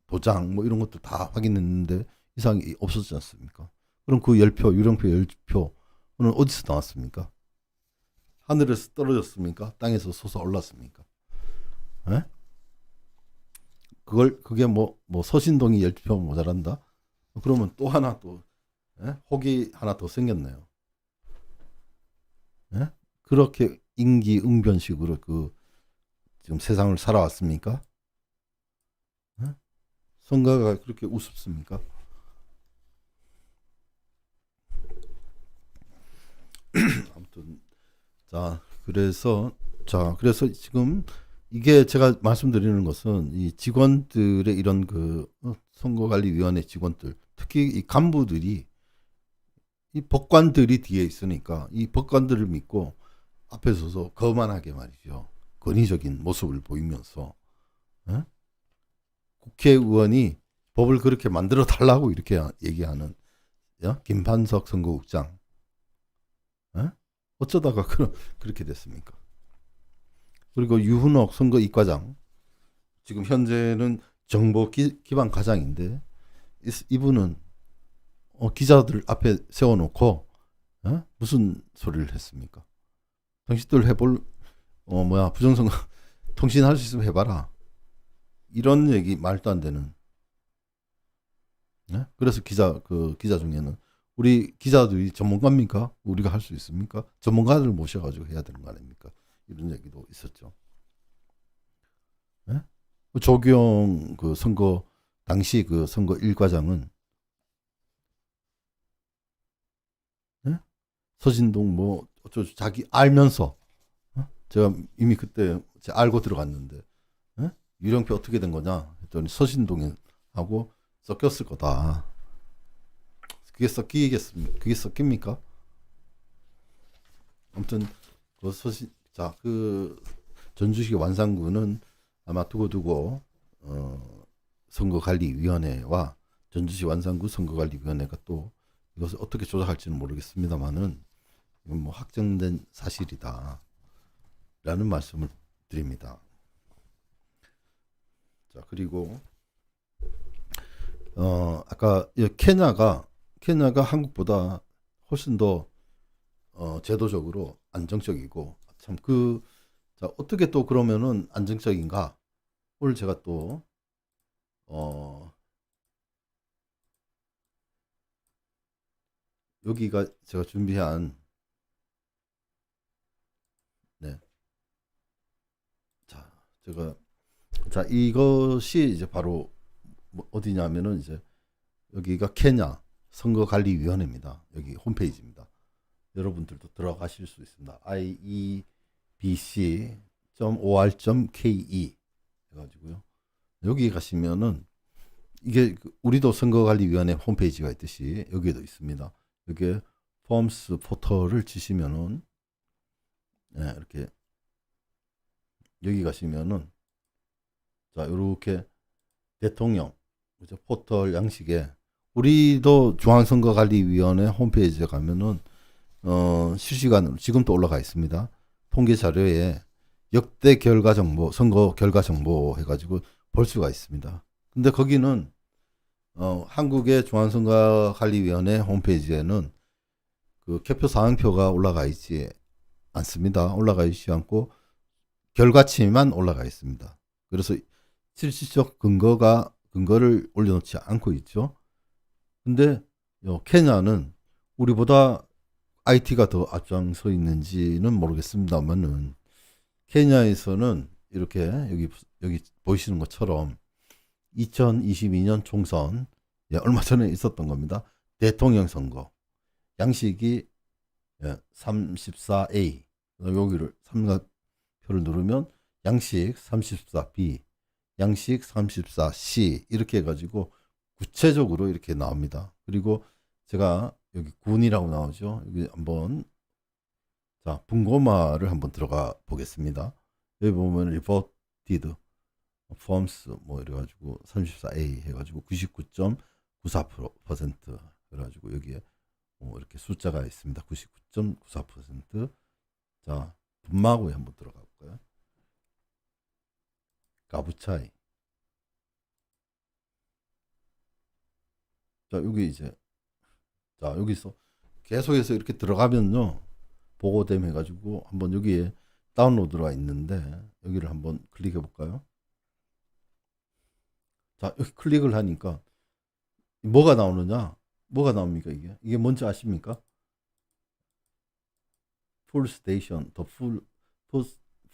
도장 이런 것도 다 확인했는데 이상이 없었지 않습니까? 그럼 그 10표 유령표 10표는 어디서 나왔습니까? 하늘에서 떨어졌습니까? 땅에서 솟아올랐습니까? 그게 서신동이 10표 모자란다? 그러면 또 하나 혹이 하나 더 생겼네요. 그렇게 임기응변식으로 지금 세상을 살아왔습니까? 선거가 그렇게 우습습니까? 아무튼 그래서 지금 이게 제가 말씀드리는 것은 이 직원들의 이런 선거관리위원회 직원들 특히 이 간부들이 이 법관들이 뒤에 있으니까 이 법관들을 믿고 앞에 서서 거만하게 말이죠. 권위적인 모습을 보이면서 예? 국회의원이 법을 그렇게 만들어 달라고 이렇게 얘기하는 김판석 선거국장 어쩌다가 그렇게 됐습니까? 그리고 유훈옥 선거 이과장 지금 현재는 정보 기반 과장인데 이분은 기자들 앞에 세워놓고 무슨 소리를 했습니까? 당신들 해볼 부정선거 통신할 수 있으면 해봐라. 이런 얘기 말도 안 되는. 그래서 기자 중에는 우리 기자들이 전문가입니까? 우리가 할 수 있습니까? 전문가들 모셔가지고 해야 되는 거 아닙니까? 이런 얘기도 있었죠. 조규영 그 선거 당시 그 선거 일과장은 서진동 뭐 어쩌고 자기 알면서 제가 이미 그때 알고 들어갔는데 유령표 어떻게 된 거냐 했더니 서진동하고 섞였을 거다. 그게 섞이겠습니까? 그게 섞입니까? 아무튼 그 전주시 완산구는 아마 두고두고 선거관리위원회와 전주시 완산구 선거관리위원회가 또 이것을 어떻게 조작할지는 모르겠습니다만은 이건 뭐 확정된 사실이다라는 말씀을 드립니다. 자, 그리고 아까 케냐가 한국보다 훨씬 더 제도적으로 안정적이고 참 자, 어떻게 또 그러면은 안정적인가? 오늘 제가 또 여기가 제가 준비한 이것이 이제 바로 어디냐면은 이제 여기가 케냐 선거관리위원회입니다. 여기 홈페이지입니다. 여러분들도 들어가실 수 있습니다. iebc.or.ke 해가지고요. 여기 가시면은 이게 우리도 선거관리위원회 홈페이지가 있듯이 여기에도 있습니다. 여기에 폼스 포털을 치시면은 이렇게 여기 가시면은 자 이렇게 대통령 그죠? 포털 양식에 우리도 중앙선거관리위원회 홈페이지에 가면은 실시간으로 지금도 올라가 있습니다. 통계 자료에 역대 결과 정보, 선거 결과 정보 해가지고 볼 수가 있습니다. 근데 거기는 한국의 중앙선거관리위원회 홈페이지에는 그 개표 사항표가 올라가 있지 않습니다. 올라가 있지 않고 결과치만 올라가 있습니다. 그래서 실질적 근거를 올려놓지 않고 있죠. 근데 케냐는 우리보다 IT가 더 앞장서 있는지는 모르겠습니다만은 케냐에서는 이렇게 여기 보이시는 것처럼 2022년 총선 얼마 전에 있었던 겁니다. 대통령 선거 양식이 34A 여기를 삼각표를 누르면 양식 34B 양식 34C 이렇게 해가지고 구체적으로 이렇게 나옵니다. 그리고 제가 여기 군이라고 나오죠. 여기 한번 자 분고마를 한번 들어가 보겠습니다. 여기 보면 reported forms 뭐 이래가지고 34A 해가지고 99.94% 그래가지고 여기에 이렇게 숫자가 있습니다. 99.94%. 자 분마고에 한번 들어가 볼까요? 가부차이. 자 여기 이제 자 여기서 계속해서 이렇게 들어가면요 보고됨 해가지고 한번 여기에 다운로드가 있는데 여기를 한번 클릭해 볼까요? 자 여기 클릭을 하니까 뭐가 나오느냐? 뭐가 나옵니까 이게 뭔지 아십니까? 풀 스테이션, 더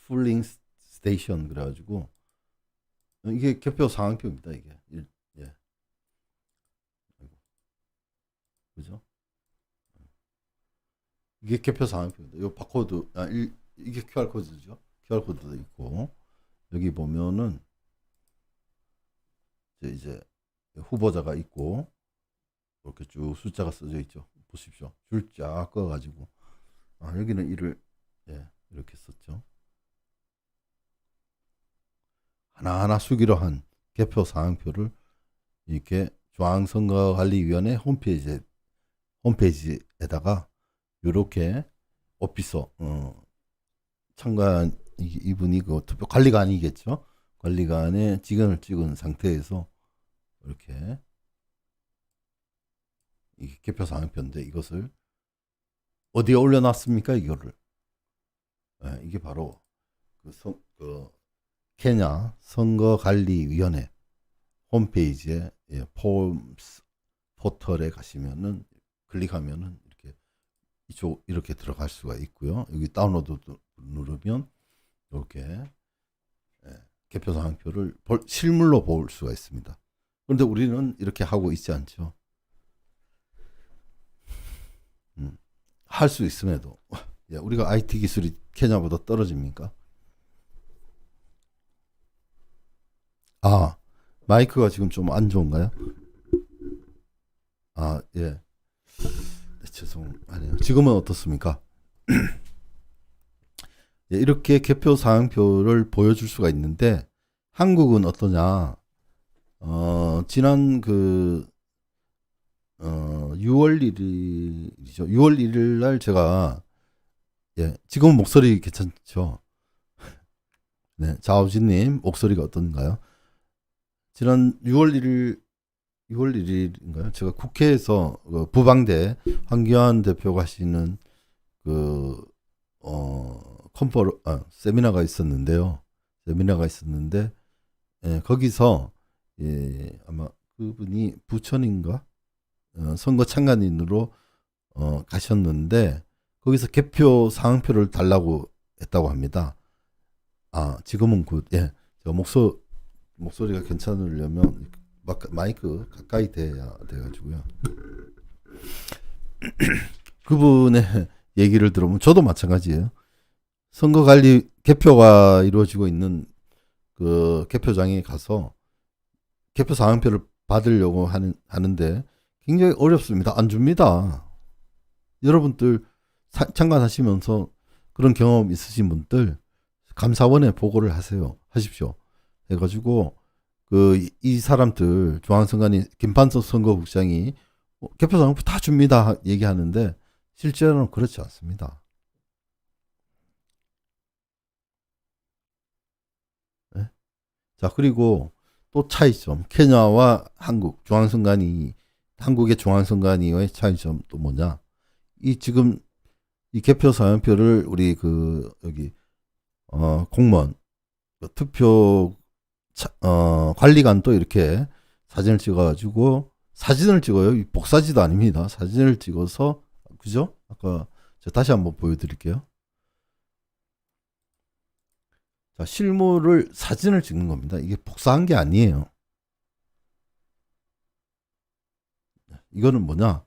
풀링 스테이션 그래가지고 이게 개표 상황표입니다 이게 예 그죠? 이게 개표 상황표입니다. 이 바코드 이게 QR 코드죠. QR 코드도 있고 여기 보면은 이제 후보자가 있고 이렇게 쭉 숫자가 써져 있죠. 보십시오. 줄 쫙 꺼가지고 여기는 이렇게 썼죠. 하나하나 수기로 한 개표 사항표를 이렇게 중앙선거관리위원회 홈페이지에다가 이렇게 오피서 참관 이분이 그 투표 관리관이겠죠. 관리관에 직원을 찍은 상태에서 이렇게 이게 개표 사항표인데 이것을 어디에 올려놨습니까? 이거를 이게 바로 그 케냐 선거관리위원회 홈페이지에 폼스 포털에 가시면은 클릭하면은 이렇게 이쪽 이렇게 들어갈 수가 있고요. 여기 다운로드 누르면 이렇게 개표 사항표를 실물로 볼 수가 있습니다. 그런데 우리는 이렇게 하고 있지 않죠. 할 수 있음에도 우리가 IT 기술이 케냐보다 떨어집니까? 아, 마이크가 지금 좀 안 좋은가요? 아, 예. 네, 죄송하네요. 지금은 어떻습니까? 예, 이렇게 개표 사항표를 보여줄 수가 있는데 한국은 어떠냐? 지난 6월 1일이죠. 6월 1일 날 제가 지금 목소리 괜찮죠? 네, 자오진님 목소리가 어떤가요? 지난 6월 1일인가요? 제가 국회에서 부방대 황교안 대표가 하시는 세미나가 있었는데요. 거기서 아마 그분이 부천인가 선거 참관인으로 가셨는데 거기서 개표 사항표를 달라고 했다고 합니다. 아, 지금은 제가 목소리가 괜찮으려면 마이크 가까이 돼야 돼가지고요. 그분의 얘기를 들으면 저도 마찬가지예요. 선거관리 개표가 이루어지고 있는 그 개표장에 가서 개표 사항표를 받으려고 하는데 굉장히 어렵습니다. 안 줍니다. 여러분들 참관하시면서 그런 경험 있으신 분들 감사원에 보고를 하십시오. 해가지고 이 사람들 중앙선관위 김판석 선거국장이 개표 사항표 다 줍니다 얘기하는데 실제로는 그렇지 않습니다. 네? 자, 그리고 또 차이점 케냐와 한국의 중앙선관위의 차이점 또 뭐냐? 지금 이 개표 사항표를 우리 여기 공무원 투표 관리관도 이렇게 사진을 찍어가지고 사진을 찍어요. 복사지도 아닙니다. 사진을 찍어서 그죠? 아까 제가 다시 한번 보여드릴게요. 자, 실물을 사진을 찍는 겁니다. 이게 복사한 게 아니에요. 이거는 뭐냐?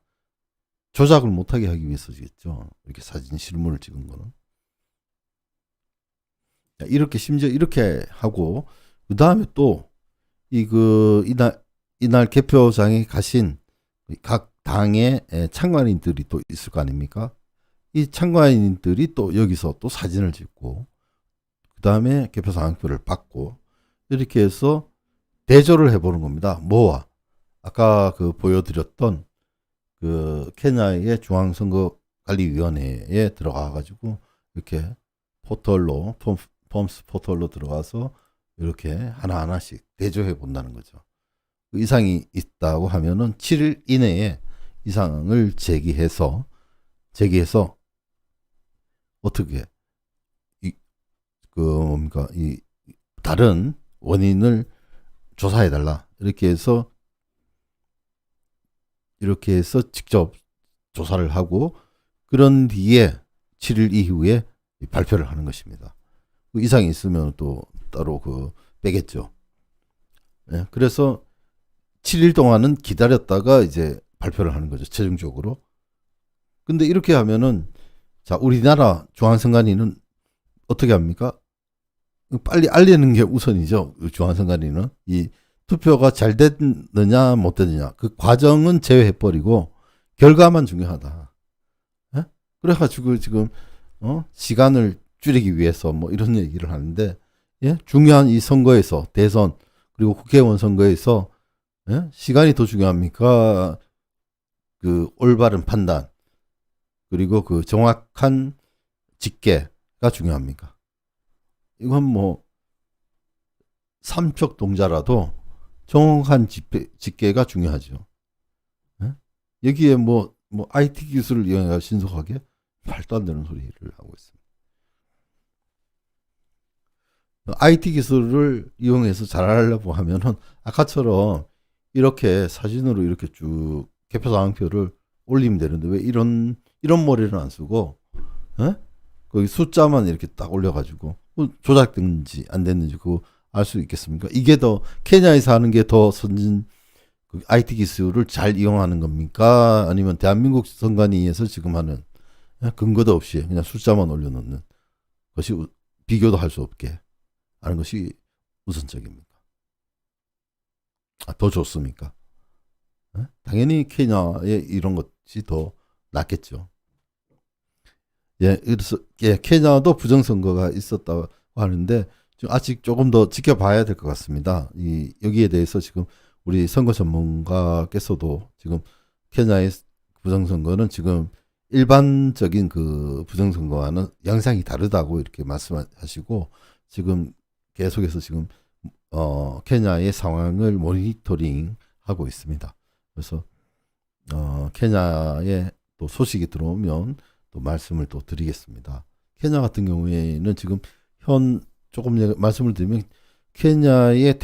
조작을 못하게 하기 위해서겠죠. 이렇게 사진 실물을 찍은 거는. 이렇게 심지어 이렇게 하고 그 다음에 또 이날 개표장에 가신 각 당의 참관인들이 또 있을 거 아닙니까? 이 참관인들이 또 여기서 또 사진을 찍고 그 다음에 개표 사항표를 받고 이렇게 해서 대조를 해보는 겁니다. 뭐와 아까 보여드렸던 케냐의 중앙선거관리위원회에 들어가가지고 이렇게 포털로 폼스 포털로 들어가서 이렇게 하나하나씩 대조해 본다는 거죠. 이상이 있다고 하면은 7일 이내에 이상을 제기해서 어떻게 이 다른 원인을 조사해 달라 이렇게 해서 직접 조사를 하고 그런 뒤에 7일 이후에 발표를 하는 것입니다. 이상이 있으면 또 따로 빼겠죠. 네, 그래서 7일 동안은 기다렸다가 이제 발표를 하는 거죠. 최종적으로. 근데 이렇게 하면은 자, 우리나라 중앙선관위는 어떻게 합니까? 빨리 알리는 게 우선이죠. 중앙선관위는 이 투표가 잘 됐느냐 못 됐느냐 그 과정은 제외해버리고 결과만 중요하다. 네? 그래가지고 지금 시간을 줄이기 위해서 뭐 이런 얘기를 하는데 예? 중요한 이 선거에서 대선 그리고 국회의원 선거에서 예? 시간이 더 중요합니까? 그 올바른 판단 그리고 그 정확한 집계가 중요합니까? 이건 뭐 삼척동자라도 정확한 집계가 중요하죠. 예? 여기에 뭐 IT 기술을 이용해 신속하게 말도 안 되는 소리를 하고 있습니다. IT 기술을 이용해서 잘하려고 하면은 아까처럼 이렇게 사진으로 이렇게 쭉 개표 상황표를 올리면 되는데 왜 이런 머리를 안 쓰고 에? 거기 숫자만 이렇게 딱 올려가지고 조작됐는지 안 됐는지 그거 알 수 있겠습니까? 이게 더 케냐에서 하는 게 더 선진 그 IT 기술을 잘 이용하는 겁니까? 아니면 대한민국 선관위에서 지금 하는 근거도 없이 그냥 숫자만 올려놓는 것이 비교도 할 수 없게 하는 것이 우선적입니까? 더 좋습니까? 당연히 케냐의 이런 것이 더 낫겠죠. 예, 그래서 예, 케냐도 부정선거가 있었다고 하는데 지금 아직 조금 더 지켜봐야 될 것 같습니다. 여기에 대해서 지금 우리 선거 전문가께서도 지금 케냐의 부정선거는 지금 일반적인 그 부정선거와는 양상이 다르다고 이렇게 말씀하시고 지금 계속해서 지금 케냐의 상황을 모니터링 하고 있습니다. 그래서 케냐에 또 소식이 들어오면 또 말씀을 또 드리겠습니다. 케냐 같은 경우에는 지금 조금 말씀을 드리면 케냐의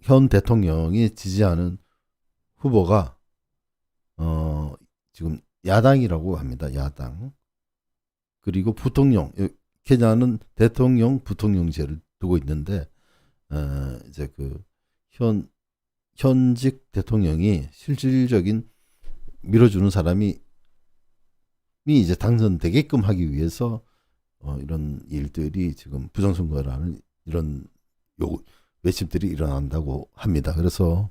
현 대통령이 지지하는 후보가 지금 야당이라고 합니다. 야당. 그리고 부통령. 케냐는 대통령 부통령제를 두고 있는데 이제 그 현직 대통령이 실질적인 밀어주는 사람이 이제 당선되게끔 하기 위해서 이런 일들이 지금 부정선거라는 이런 외침들이 일어난다고 합니다. 그래서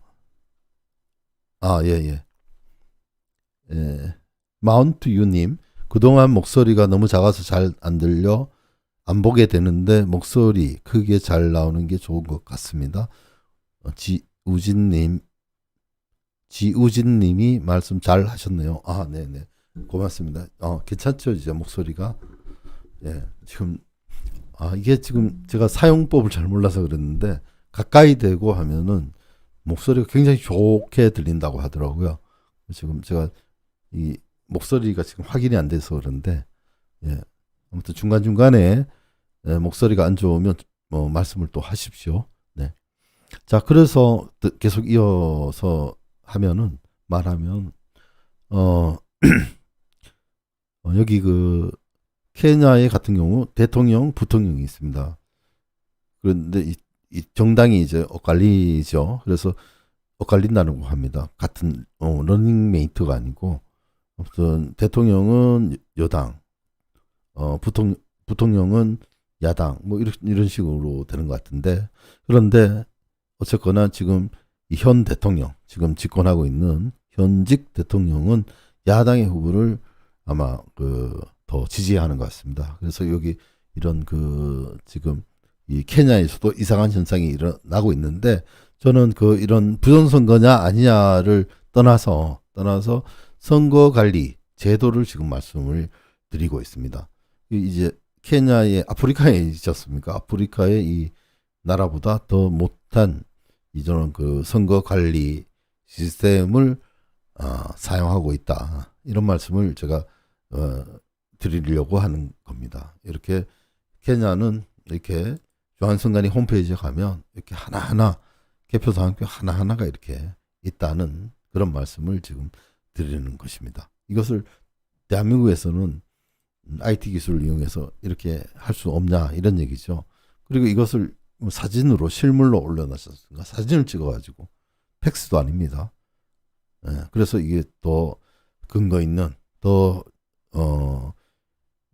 마운트 유님 그동안 목소리가 너무 작아서 잘 안 들려 안 보게 되는데 목소리 크게 잘 나오는 게 좋은 것 같습니다. 지우진님이 말씀 잘 하셨네요. 네네. 고맙습니다. 괜찮죠? 이제 목소리가. 예, 지금, 이게 지금 제가 사용법을 잘 몰라서 그랬는데, 가까이 대고 하면은 목소리가 굉장히 좋게 들린다고 하더라고요. 지금 제가 이 목소리가 지금 확인이 안 돼서 그런데, 예, 아무튼 중간중간에 목소리가 안 좋으면 말씀을 또 하십시오. 네. 자, 그래서 계속 이어서 말하면, 여기 그 케냐의 같은 경우 대통령, 부통령이 있습니다. 그런데 이 정당이 이제 엇갈리죠. 그래서 엇갈린다고 합니다. 같은 러닝메이트가 아니고 아무튼 대통령은 여당, 부통령은 야당, 뭐 이런 식으로 되는 것 같은데 그런데 어쨌거나 지금 이 현 대통령, 지금 집권하고 있는 현직 대통령은 야당의 후보를 아마 더 지지하는 것 같습니다. 그래서 여기 이런 지금 이 케냐에서도 이상한 현상이 일어나고 있는데 저는 이런 부정선거냐 아니냐를 떠나서 선거 관리 제도를 지금 말씀을 드리고 있습니다. 이제 케냐의 아프리카에 있었습니까? 아프리카의 이 나라보다 더 못한 이런 선거 관리 시스템을 사용하고 있다. 이런 말씀을 제가 드리려고 하는 겁니다. 이렇게 케냐는 이렇게 중앙선관위 홈페이지에 가면 이렇게 하나하나 개표 상황표 하나하나가 이렇게 있다는 그런 말씀을 지금 드리는 것입니다. 이것을 대한민국에서는 IT 기술을 이용해서 이렇게 할 수 없냐 이런 얘기죠. 그리고 이것을 사진으로 실물로 올려놨었습니다. 사진을 찍어가지고 팩스도 아닙니다. 그래서 이게 더 근거 있는 더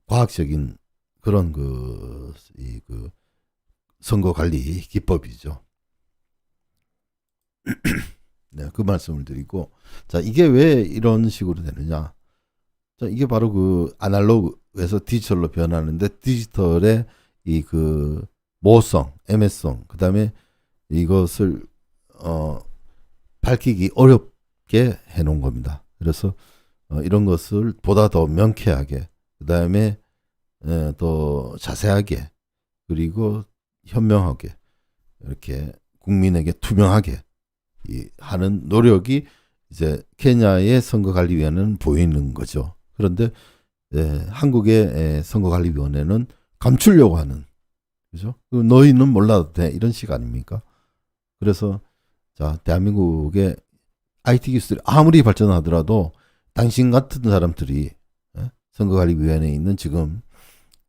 과학적인 그런 선거 관리 기법이죠. 네, 그 말씀을 드리고 자 이게 왜 이런 식으로 되느냐? 자 이게 바로 아날로그에서 디지털로 변하는데 디지털의 모호성, 애매성, 그다음에 이것을 밝히기 어렵게 해놓은 겁니다. 그래서 이런 것을 보다 더 명쾌하게, 그다음에 또 자세하게, 그리고 현명하게 이렇게 국민에게 투명하게 하는 노력이 이제 케냐의 선거관리위원회는 보이는 거죠. 그런데 한국의 선거관리위원회는 감추려고 하는, 그죠? 너희는 몰라도 돼, 이런 식 아닙니까? 그래서 자, 대한민국의 IT 기술이 아무리 발전하더라도 당신 같은 사람들이 선거관리위원회에 있는 지금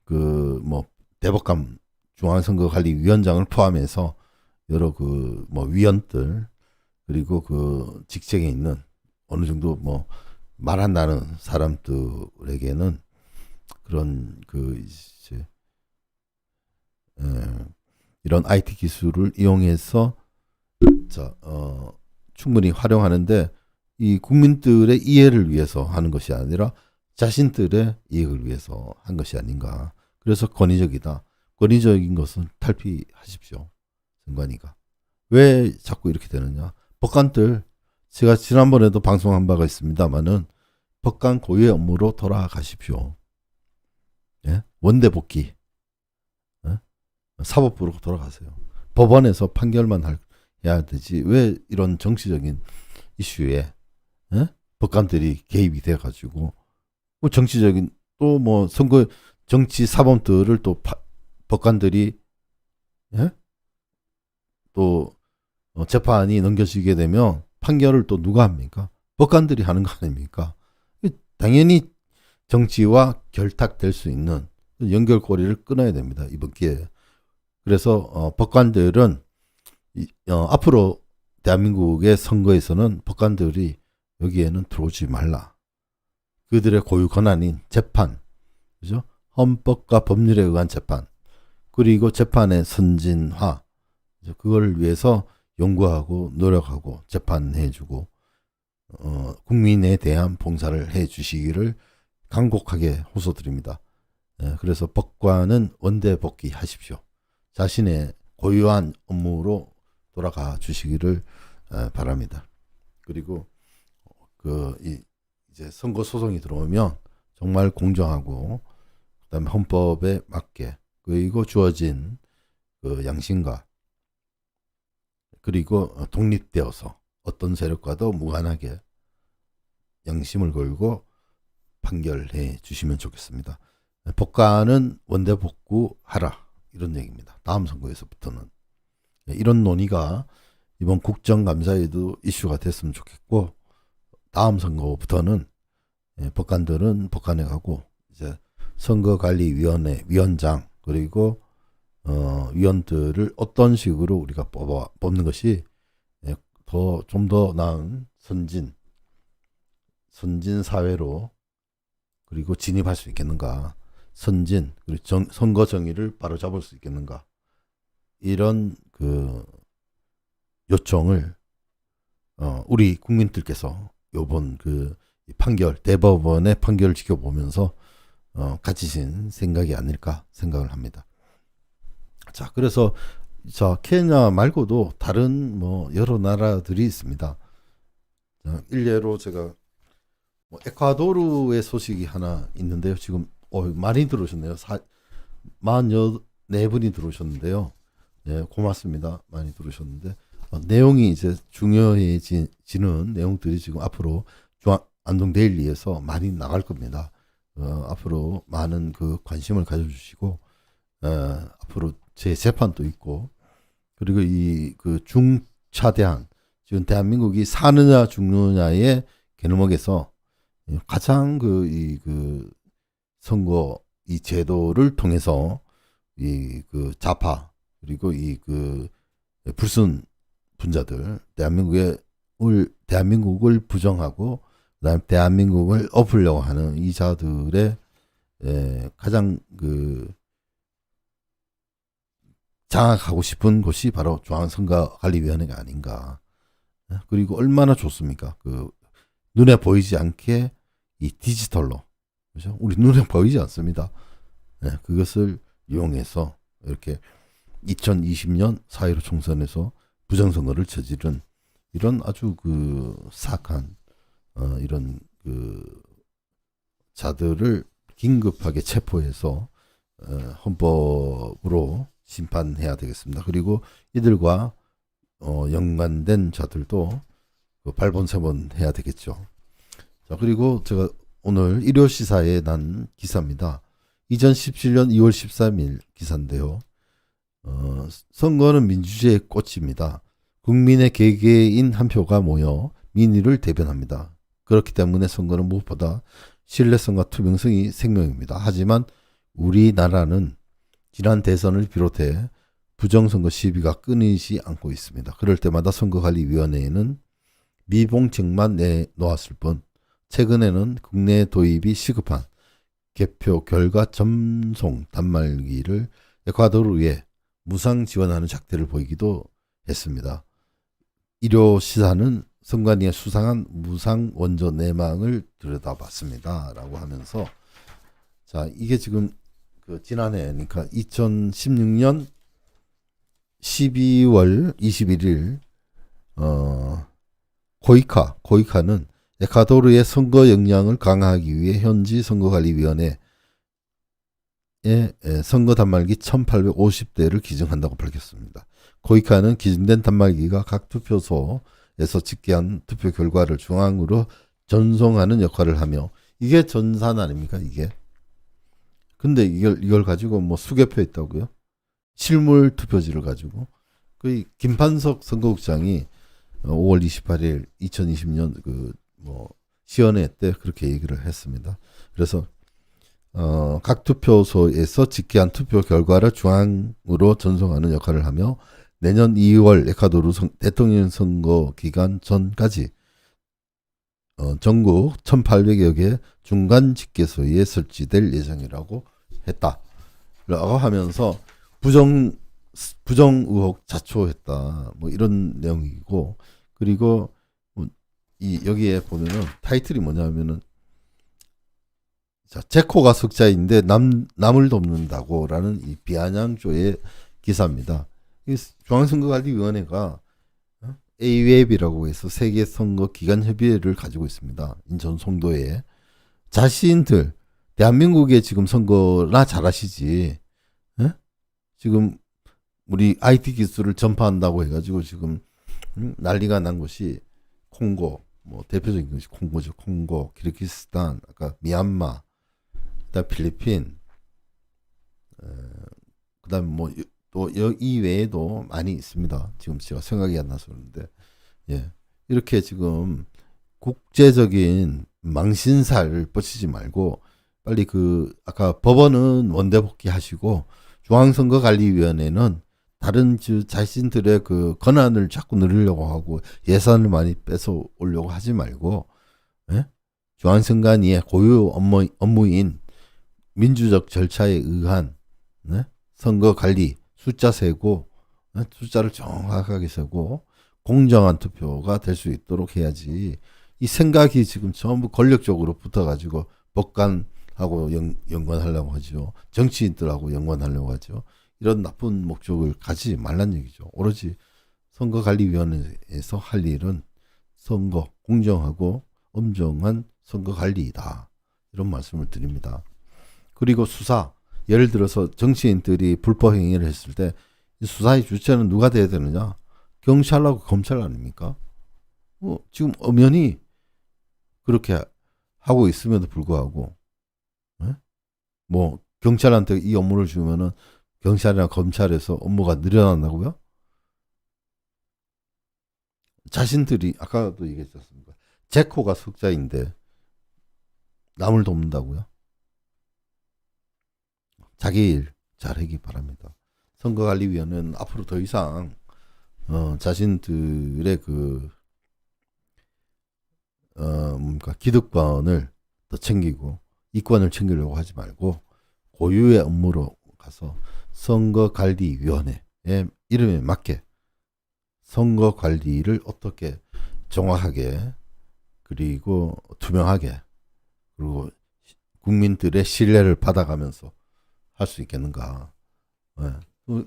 그 뭐 대법관 중앙선거관리위원장을 포함해서 여러 그 뭐 위원들, 그리고 그 직책에 있는 어느 정도 뭐 말한다는 사람들에게는 그런 그 이제 이런 IT 기술을 이용해서 충분히 활용하는데, 이 국민들의 이해를 위해서 하는 것이 아니라 자신들의 이익을 위해서 한 것이 아닌가. 그래서 권위적이다. 권위적인 것은 탈피하십시오. 선관위가. 왜 자꾸 이렇게 되느냐. 법관들, 제가 지난번에도 방송한 바가 있습니다만은 법관 고유의 업무로 돌아가십시오. 예? 원대 복귀. 예? 사법부로 돌아가세요. 법원에서 판결만 해야 되지. 왜 이런 정치적인 이슈에 법관들이 개입이 돼가지고 뭐 정치적인 또 뭐 선거 정치 사범들을 또 법관들이 또 재판이 넘겨지게 되면 판결을 또 누가 합니까? 법관들이 하는 거 아닙니까? 당연히 정치와 결탁될 수 있는 연결고리를 끊어야 됩니다. 이번 기회에. 그래서 법관들은 앞으로 대한민국의 선거에서는 법관들이 여기에는 들어오지 말라. 그들의 고유 권한인 재판, 그죠? 헌법과 법률에 의한 재판, 그리고 재판의 선진화, 그걸 위해서 연구하고 노력하고 재판해주고 국민에 대한 봉사를 해주시기를 간곡하게 호소드립니다. 그래서 법관은 원대 복귀하십시오. 자신의 고유한 업무로 돌아가 주시기를 바랍니다. 그리고 이제 선거 소송이 들어오면 정말 공정하고, 그다음에 헌법에 맞게, 그리고 주어진 그 양심과, 그리고 독립되어서 어떤 세력과도 무관하게 양심을 걸고 판결해 주시면 좋겠습니다. 법관은 원대 복구하라, 이런 얘기입니다. 다음 선거에서부터는 이런 논의가 이번 국정감사에도 이슈가 됐으면 좋겠고, 다음 선거부터는 법관들은 법관에 가고 이제 선거관리위원회 위원장, 그리고 위원들을 어떤 식으로 우리가 뽑는 것이 좀 더 나은 선진 사회로 그리고 진입할 수 있겠는가, 선진 그리고 선거 정의를 바로잡을 수 있겠는가, 이런 그 요청을 우리 국민들께서 요번 그 판결, 대법원의 판결을 지켜보면서 가지신 생각이 아닐까 생각을 합니다. 자, 그래서 케냐 말고도 다른 뭐 여러 나라들이 있습니다. 일례로 제가 에콰도르의 소식이 하나 있는데요. 지금 많이 들어오셨네요. 44분이 들어오셨는데요. 네, 고맙습니다. 많이 들어오셨는데 내용이 이제 중요해지는 내용들이 지금 앞으로 안동데일리에서 많이 나갈 겁니다. 앞으로 많은 그 관심을 가져주시고, 앞으로 제 재판도 있고, 그리고 이 그 중차대한, 지금 대한민국이 사느냐 죽느냐의 개념목에서 가장 그 선거 이 제도를 통해서 이 그 좌파, 그리고 이 그 불순 분자들, 대한민국을 부정하고 그다음 대한민국을 엎으려고 하는 이 자들의 가장 그 장악하고 싶은 곳이 바로 중앙선거관리위원회가 아닌가. 그리고 얼마나 좋습니까? 그 눈에 보이지 않게 이 디지털로, 그죠? 우리 눈에 보이지 않습니다. 그것을 이용해서 이렇게 2020년 4.15 총선에서 부정선거를 저지른 이런 아주 그 사악한 이런 그 자들을 긴급하게 체포해서 헌법으로 심판해야 되겠습니다. 그리고 이들과 연관된 자들도 그 발본세본 해야 되겠죠. 자, 그리고 제가 오늘 일요시사에 난 기사입니다. 2017년 2월 13일 기사인데요. 선거는 민주주의의 꽃입니다. 국민의 개개인 한 표가 모여 민의를 대변합니다. 그렇기 때문에 선거는 무엇보다 신뢰성과 투명성이 생명입니다. 하지만 우리나라는 지난 대선을 비롯해 부정선거 시비가 끊이지 않고 있습니다. 그럴 때마다 선거관리위원회에는 미봉책만 내놓았을 뿐 최근에는 국내 도입이 시급한 개표 결과 전송 단말기를 에콰도르에 무상 지원하는 작태를 보이기도 했습니다. 일요 시사는 선관위의 수상한 무상 원조 내망을 들여다봤습니다. 라고 하면서 자, 이게 지금 그 지난해 그러니까 2016년 12월 21일 코이카는 에콰도르의 선거 역량을 강화하기 위해 현지 선거관리위원회에 선거 단말기 1850대를 기증한다고 밝혔습니다. 코이카는 기증된 단말기가 각 투표소에서 집계한 투표 결과를 중앙으로 전송하는 역할을 하며 이게 전산 아닙니까 이게? 근데 이걸 가지고 뭐 수개표 있다고요? 실물 투표지를 가지고 그 김판석 선거국장이 5월 28일 2020년 그 뭐 시연회 때 그렇게 얘기를 했습니다. 그래서 각 투표소에서 집계한 투표 결과를 중앙으로 전송하는 역할을 하며 내년 2월 에콰도르 대통령 선거 기간 전까지 전국 1,800여 개 중간 집계소에 설치될 예정이라고 했다라고 하면서 부정 의혹 자초했다 뭐 이런 내용이고 그리고 여기에 보면은 타이틀이 뭐냐면은 자, 제코가 석자인데 남을 돕는다고라는 이 비아냥조의 기사입니다. 이 중앙선거관리위원회가 AWEB이라고 해서 세계선거기관협의회를 가지고 있습니다. 인천 송도에 자신들 대한민국의 지금 선거나 잘하시지. 에? 지금 우리 IT 기술을 전파한다고 해가지고 지금 난리가 난 곳이 콩고, 뭐 대표적인 것이 콩고죠. 콩고, 키르기스탄, 아까 미얀마, 그다음 필리핀, 그다음 뭐 또 이 외에도 많이 있습니다. 지금 제가 생각이 안 나서 그런데 예 이렇게 지금 국제적인 망신살을 뻗치지 말고 빨리 그 아까 법원은 원대복귀 하시고 중앙선거관리위원회는 다른 자신들의 그 권한을 자꾸 누리려고 하고 예산을 많이 뺏어 오려고 하지 말고 예? 중앙선관위의 고유 업무인 민주적 절차에 의한 네? 선거관리 숫자 세고 숫자를 정확하게 세고 공정한 투표가 될 수 있도록 해야지 이 생각이 지금 전부 권력적으로 붙어가지고 법관하고 연관하려고 하죠. 정치인들하고 연관하려고 하죠. 이런 나쁜 목적을 가지지 말란 얘기죠. 오로지 선거관리위원회에서 할 일은 선거 공정하고 엄정한 선거관리이다. 이런 말씀을 드립니다. 그리고 수사 예를 들어서 정치인들이 불법 행위를 했을 때 이 수사의 주체는 누가 돼야 되느냐? 경찰하고 검찰 아닙니까? 지금 엄연히 그렇게 하고 있음에도 불구하고 뭐 경찰한테 이 업무를 주면은 경찰이나 검찰에서 업무가 늘어난다고요? 자신들이 아까도 얘기했지 않습니까? 제코가 석자인데 남을 돕는다고요? 자기 일 잘하기 바랍니다. 선거관리위원회는 앞으로 더 이상 자신들의 그 기득권을 더 챙기고 이권을 챙기려고 하지 말고 고유의 업무로 가서 선거관리위원회의 이름에 맞게 선거관리를 어떻게 정확하게 그리고 투명하게 그리고 국민들의 신뢰를 받아가면서 할 수 있겠는가. 네.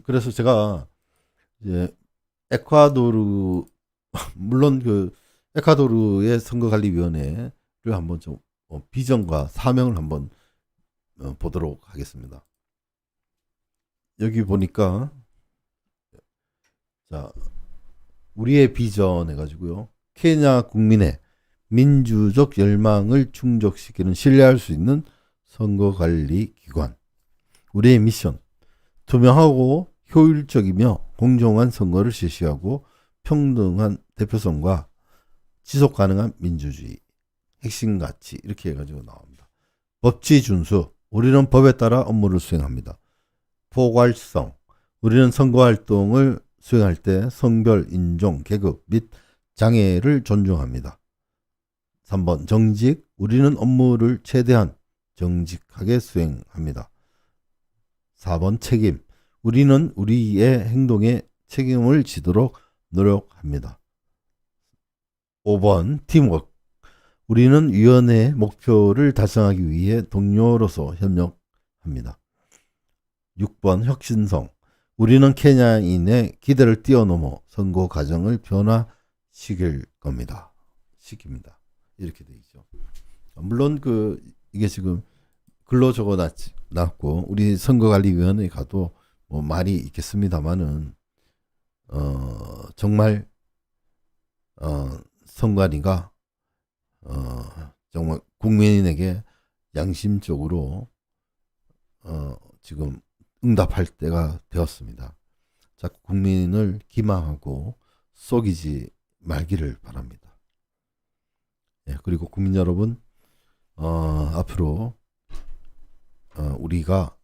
그래서 제가 이제 에콰도르 물론 그 에콰도르의 선거관리위원회를 한번 좀 비전과 사명을 한번 보도록 하겠습니다. 여기 보니까 자 우리의 비전 해가지고요. 케냐 국민의 민주적 열망을 충족시키는 신뢰할 수 있는 선거관리 기관. 우리의 미션. 투명하고 효율적이며 공정한 선거를 실시하고 평등한 대표성과 지속 가능한 민주주의. 핵심 가치 이렇게 해가지고 나옵니다. 법치 준수. 우리는 법에 따라 업무를 수행합니다. 포괄성. 우리는 선거활동을 수행할 때 성별, 인종, 계급 및 장애를 존중합니다. 3번 정직. 우리는 업무를 최대한 정직하게 수행합니다. 4번 책임. 우리는 우리의 행동에 책임을 지도록 노력합니다. 5번 팀워크. 우리는 위원회의 목표를 달성하기 위해 동료로서 협력합니다. 6번 혁신성. 우리는 케냐인의 기대를 뛰어넘어 선거 과정을 변화시킬 겁니다. 시킵니다. 이렇게 돼 있죠. 물론 이게 지금 글로 적어 놨고 우리 선거관리위원회에 가도 뭐 말이 있겠습니다만은 정말 선관위가 정말 국민에게 양심적으로 지금 응답할 때가 되었습니다. 자꾸 국민을 기망하고 속이지 말기를 바랍니다. 예, 그리고 국민 여러분, 앞으로 우리가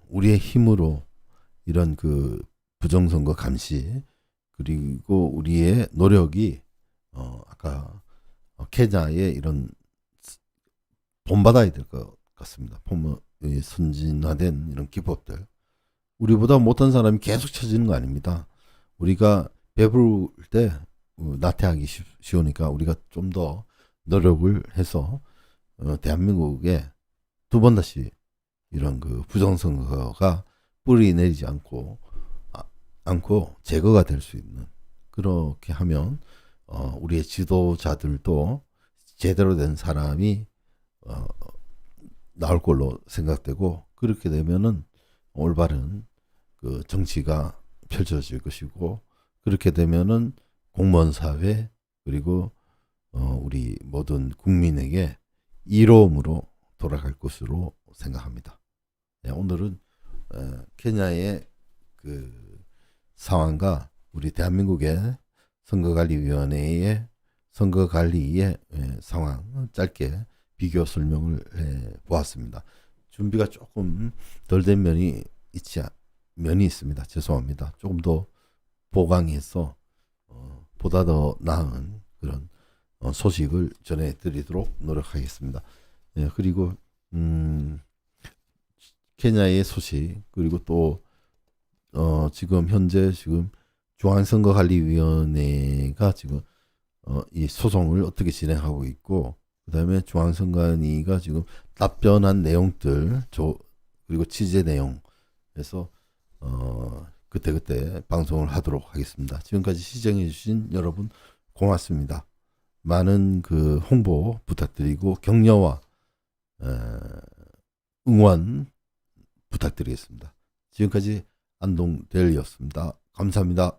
우리의 힘으로 이런 그 부정선거 감시 그리고 우리의 노력이 아까 케냐의 이런 본받아야 될 것 같습니다. 선진화된 이런 기법들. 우리보다 못한 사람이 계속 찾는 거 아닙니다. 우리가 배부를 때 나태하기 쉬우니까 우리가 좀 더 노력을 해서 대한민국에 두 번 다시 이런 그 부정선거가 뿌리 내리지 않고 제거가 될 수 있는 그렇게 하면 우리의 지도자들도 제대로 된 사람이 나올 걸로 생각되고 그렇게 되면은 올바른 그 정치가 펼쳐질 것이고 그렇게 되면은 공무원 사회 그리고 우리 모든 국민에게 이로움으로 돌아갈 것으로 생각합니다. 네, 오늘은 케냐의 그 상황과 우리 대한민국의 선거관리위원회의 선거관리의 상황 짧게 비교 설명을 해 보았습니다. 준비가 조금 덜 된 면이 있습니다. 죄송합니다. 조금 더 보강해서 보다 더 나은 그런 소식을 전해드리도록 노력하겠습니다. 예, 그리고 케냐의 소식 그리고 또 지금 현재 중앙선거관리위원회가 지금 이 소송을 어떻게 진행하고 있고 그다음에 중앙선관위가 지금 답변한 내용들 그리고 취재 내용에서 그때그때 방송을 하도록 하겠습니다. 지금까지 시청해 주신 여러분 고맙습니다. 많은 그 홍보 부탁드리고 격려와 응원 부탁드리겠습니다. 지금까지 안동델리였습니다. 감사합니다.